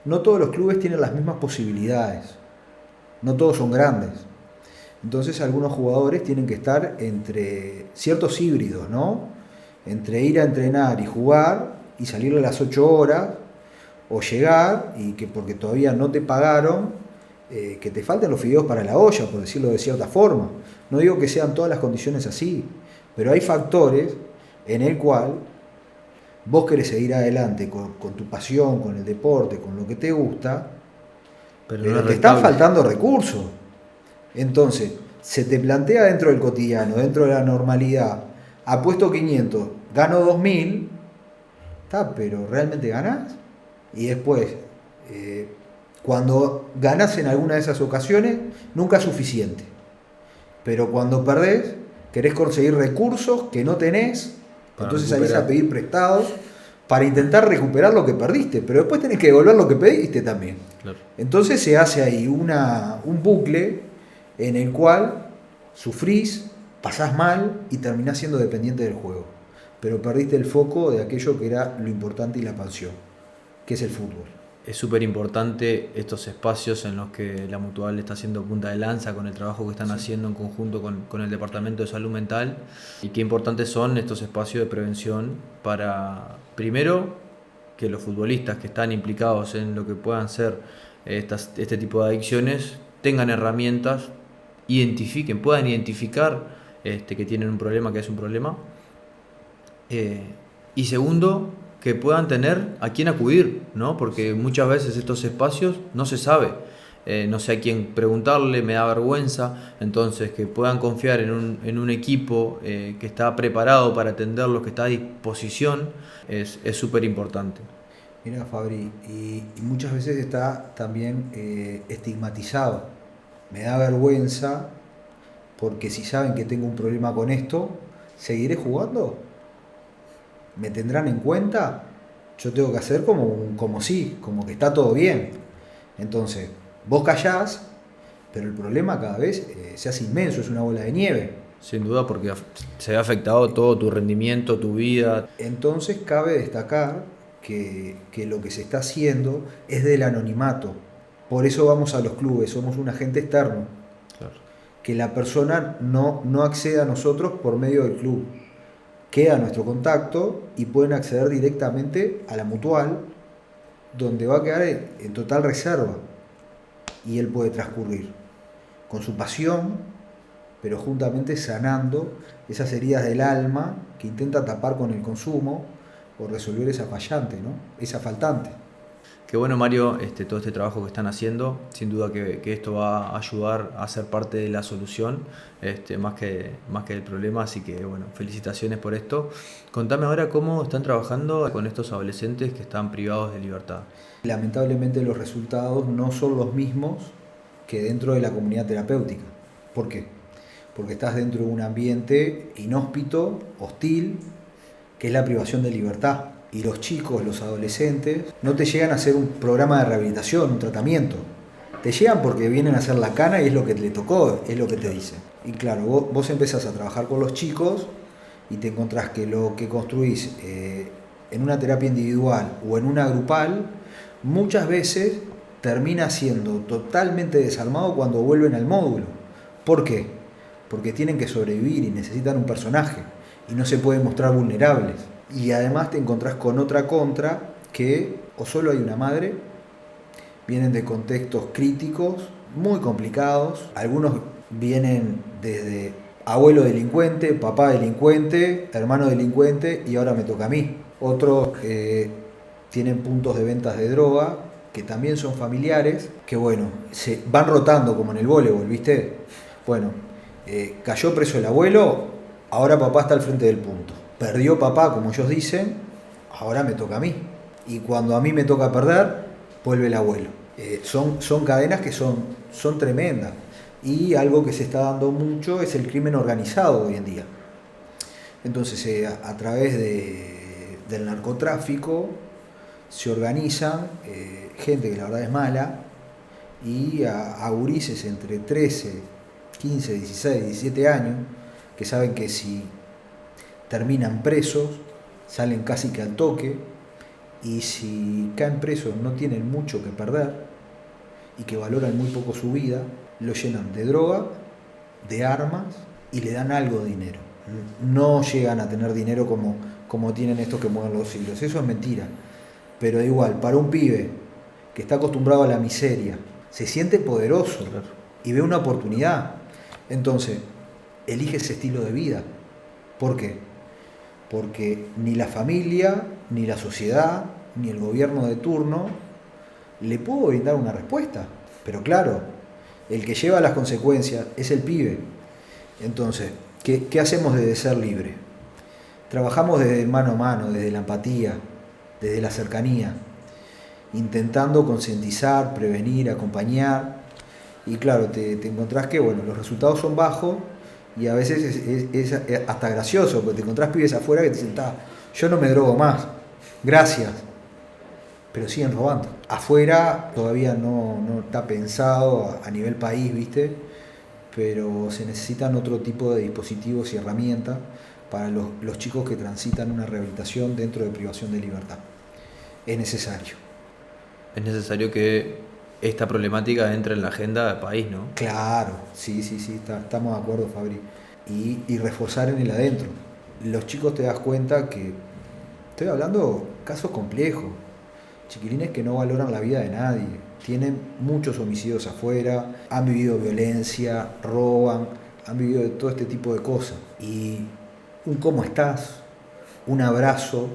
no todos los clubes tienen las mismas posibilidades. No todos son grandes. Entonces algunos jugadores tienen que estar entre ciertos híbridos, ¿no? Entre ir a entrenar y jugar y salir a las 8 horas, o llegar y que porque todavía no te pagaron, que te falten los fideos para la olla, por decirlo de cierta forma. No digo que sean todas las condiciones así, pero hay factores en el cual vos querés seguir adelante con tu pasión, con el deporte, con lo que te gusta, pero te están faltando recursos. Entonces, se te plantea dentro del cotidiano, dentro de la normalidad, apuesto 500, gano 2000, pero ¿realmente ganás? Y después, cuando ganás en alguna de esas ocasiones, nunca es suficiente. Pero cuando perdés, querés conseguir recursos que no tenés, entonces salís a pedir prestados para intentar recuperar lo que perdiste, pero después tenés que devolver lo que pediste también. Claro. Entonces se hace ahí un bucle en el cual sufrís, pasás mal y terminás siendo dependiente del juego. Pero perdiste el foco de aquello que era lo importante y la pasión, que es el fútbol. Es súper importante estos espacios en los que la Mutual está haciendo punta de lanza con el trabajo que están haciendo en conjunto con el Departamento de Salud Mental, y qué importantes son estos espacios de prevención para, primero, que los futbolistas que están implicados en lo que puedan ser este tipo de adicciones tengan herramientas, puedan identificar que tienen un problema, que es un problema, y segundo, que puedan tener a quién acudir, ¿no? Porque muchas veces estos espacios no se sabe, no sé a quién preguntarle, me da vergüenza. Entonces que puedan confiar en un equipo que está preparado para atenderlos, que está a disposición, es súper importante. Mira, Fabri, y muchas veces está también estigmatizado. Me da vergüenza porque si saben que tengo un problema con esto, ¿seguiré jugando? ¿Me tendrán en cuenta? Yo tengo que hacer como que está todo bien. Entonces, vos callás, pero el problema cada vez se hace inmenso, es una bola de nieve. Sin duda, porque se ha afectado todo tu rendimiento, tu vida. Entonces cabe destacar que lo que se está haciendo es del anonimato. Por eso vamos a los clubes, somos un agente externo. Claro. Que la persona no acceda a nosotros por medio del club. Queda nuestro contacto y pueden acceder directamente a la Mutual, donde va a quedar en total reserva y él puede transcurrir con su pasión, pero juntamente sanando esas heridas del alma que intenta tapar con el consumo o resolver esa fallante, ¿no? Esa faltante. Qué bueno, Mario, todo este trabajo que están haciendo. Sin duda que esto va a ayudar a ser parte de la solución, más que del problema. Así que, bueno, felicitaciones por esto. Contame ahora cómo están trabajando con estos adolescentes que están privados de libertad. Lamentablemente los resultados no son los mismos que dentro de la comunidad terapéutica. ¿Por qué? Porque estás dentro de un ambiente inhóspito, hostil, que es la privación de libertad. Y los chicos, los adolescentes, no te llegan a hacer un programa de rehabilitación, un tratamiento. Te llegan porque vienen a hacer la cana y es lo que le tocó, es lo que te dicen. Y claro, vos empezás a trabajar con los chicos y te encontrás que lo que construís en una terapia individual o en una grupal, muchas veces termina siendo totalmente desarmado cuando vuelven al módulo. ¿Por qué? Porque tienen que sobrevivir y necesitan un personaje y no se pueden mostrar vulnerables. Y además te encontrás con otra contra que o solo hay una madre, vienen de contextos críticos, muy complicados, algunos vienen desde abuelo delincuente, papá delincuente, hermano delincuente y ahora me toca a mí. Otros tienen puntos de ventas de droga, que también son familiares, que bueno, se van rotando como en el voleibol, ¿viste? Bueno, cayó preso el abuelo, ahora papá está al frente del punto. Perdió papá, como ellos dicen, ahora me toca a mí. Y cuando a mí me toca perder, vuelve el abuelo. Son cadenas que son tremendas. Y algo que se está dando mucho es el crimen organizado hoy en día. Entonces, a través del narcotráfico se organizan gente que la verdad es mala y a gurises entre 13, 15, 16, 17 años que saben que si terminan presos, salen casi que al toque, y si caen presos no tienen mucho que perder y que valoran muy poco su vida, lo llenan de droga, de armas y le dan algo de dinero. No llegan a tener dinero como tienen estos que mueven los hilos, eso es mentira. Pero igual, para un pibe que está acostumbrado a la miseria, se siente poderoso y ve una oportunidad. Entonces, elige ese estilo de vida. ¿Por qué? Porque ni la familia, ni la sociedad, ni el gobierno de turno le pudo brindar una respuesta. Pero claro, el que lleva las consecuencias es el pibe. Entonces, ¿qué hacemos desde Ser Libre? Trabajamos desde el mano a mano, desde la empatía, desde la cercanía, intentando concientizar, prevenir, acompañar. Y claro, te encontrás que bueno, los resultados son bajos. Y a veces es hasta gracioso, porque te encontrás pibes afuera que te dicen, yo no me drogo más. gracias, pero siguen robando. Afuera todavía no está pensado a nivel país, ¿viste? Pero se necesitan otro tipo de dispositivos y herramientas para los chicos que transitan una rehabilitación dentro de privación de libertad. Es necesario. Es necesario que esta problemática entre en la agenda del país, ¿no? Claro, sí, estamos de acuerdo, Fabri. Y reforzar en el adentro. Los chicos te das cuenta que, estoy hablando casos complejos, chiquilines que no valoran la vida de nadie, tienen muchos homicidios afuera, han vivido violencia, roban, han vivido de todo este tipo de cosas. Y un cómo estás, un abrazo,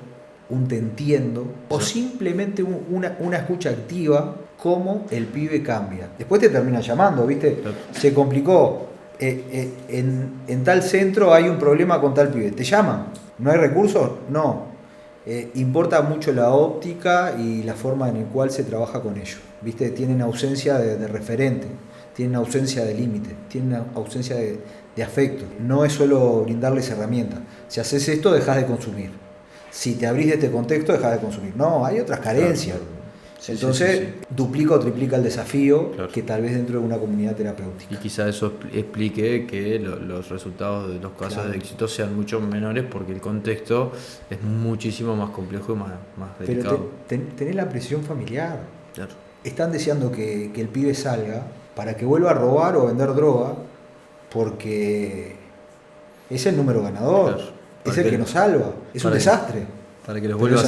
un te entiendo, o simplemente una escucha activa, cómo el pibe cambia. Después te termina llamando, ¿viste? Se complicó. En tal centro hay un problema con tal pibe. ¿Te llaman? ¿No hay recursos? No. Importa mucho la óptica y la forma en la cual se trabaja con ellos. ¿Viste? Tienen ausencia de referente, tienen ausencia de límite, tienen ausencia de afecto. No es solo brindarles herramientas. Si haces esto, dejas de consumir. Si te abrís de este contexto, dejas de consumir. No, hay otras carencias. Claro. Sí, entonces, duplica o triplica el desafío, claro, que tal vez dentro de una comunidad terapéutica. Y quizá eso explique que los resultados de los casos, claro, de éxito sean mucho menores porque el contexto es muchísimo más complejo y más delicado. Pero tenés la presión familiar. Claro. Están deseando que el pibe salga para que vuelva a robar o vender droga porque es el número ganador, claro, es el que nos salva, es un desastre. Para que les vuelva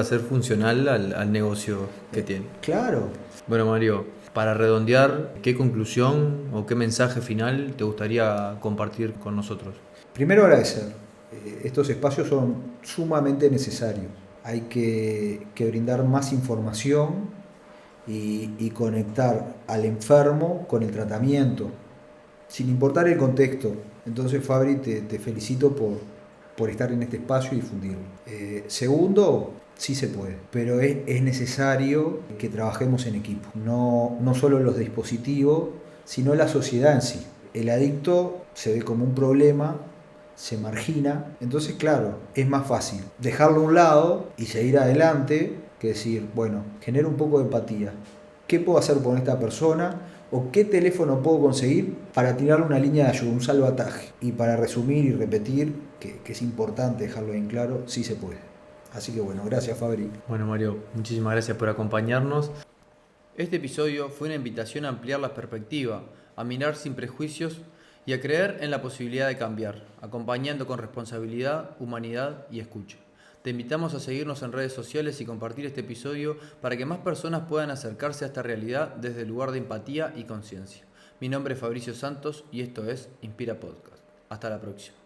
a ser funcional al negocio que tienen. Claro. Bueno, Mario, para redondear, ¿qué conclusión o qué mensaje final te gustaría compartir con nosotros? Primero, agradecer. Estos espacios son sumamente necesarios. Hay que brindar más información y conectar al enfermo con el tratamiento, sin importar el contexto. Entonces, Fabri, te felicito por estar en este espacio y difundirlo. Segundo, sí se puede, pero es necesario que trabajemos en equipo, no solo los dispositivos, sino la sociedad en sí. El adicto se ve como un problema, se margina, entonces claro, es más fácil dejarlo a un lado y seguir adelante que decir, bueno, genero un poco de empatía. ¿Qué puedo hacer por esta persona? ¿O qué teléfono puedo conseguir para tirarle una línea de ayuda, un salvataje? Y para resumir y repetir, que es importante dejarlo bien claro, sí se puede. Así que bueno, gracias, Fabri. Bueno, Mario, muchísimas gracias por acompañarnos. Este episodio fue una invitación a ampliar la perspectiva, a mirar sin prejuicios y a creer en la posibilidad de cambiar, acompañando con responsabilidad, humanidad y escucha. Te invitamos a seguirnos en redes sociales y compartir este episodio para que más personas puedan acercarse a esta realidad desde el lugar de empatía y conciencia. Mi nombre es Fabricio Santos y esto es Inspira Podcast. Hasta la próxima.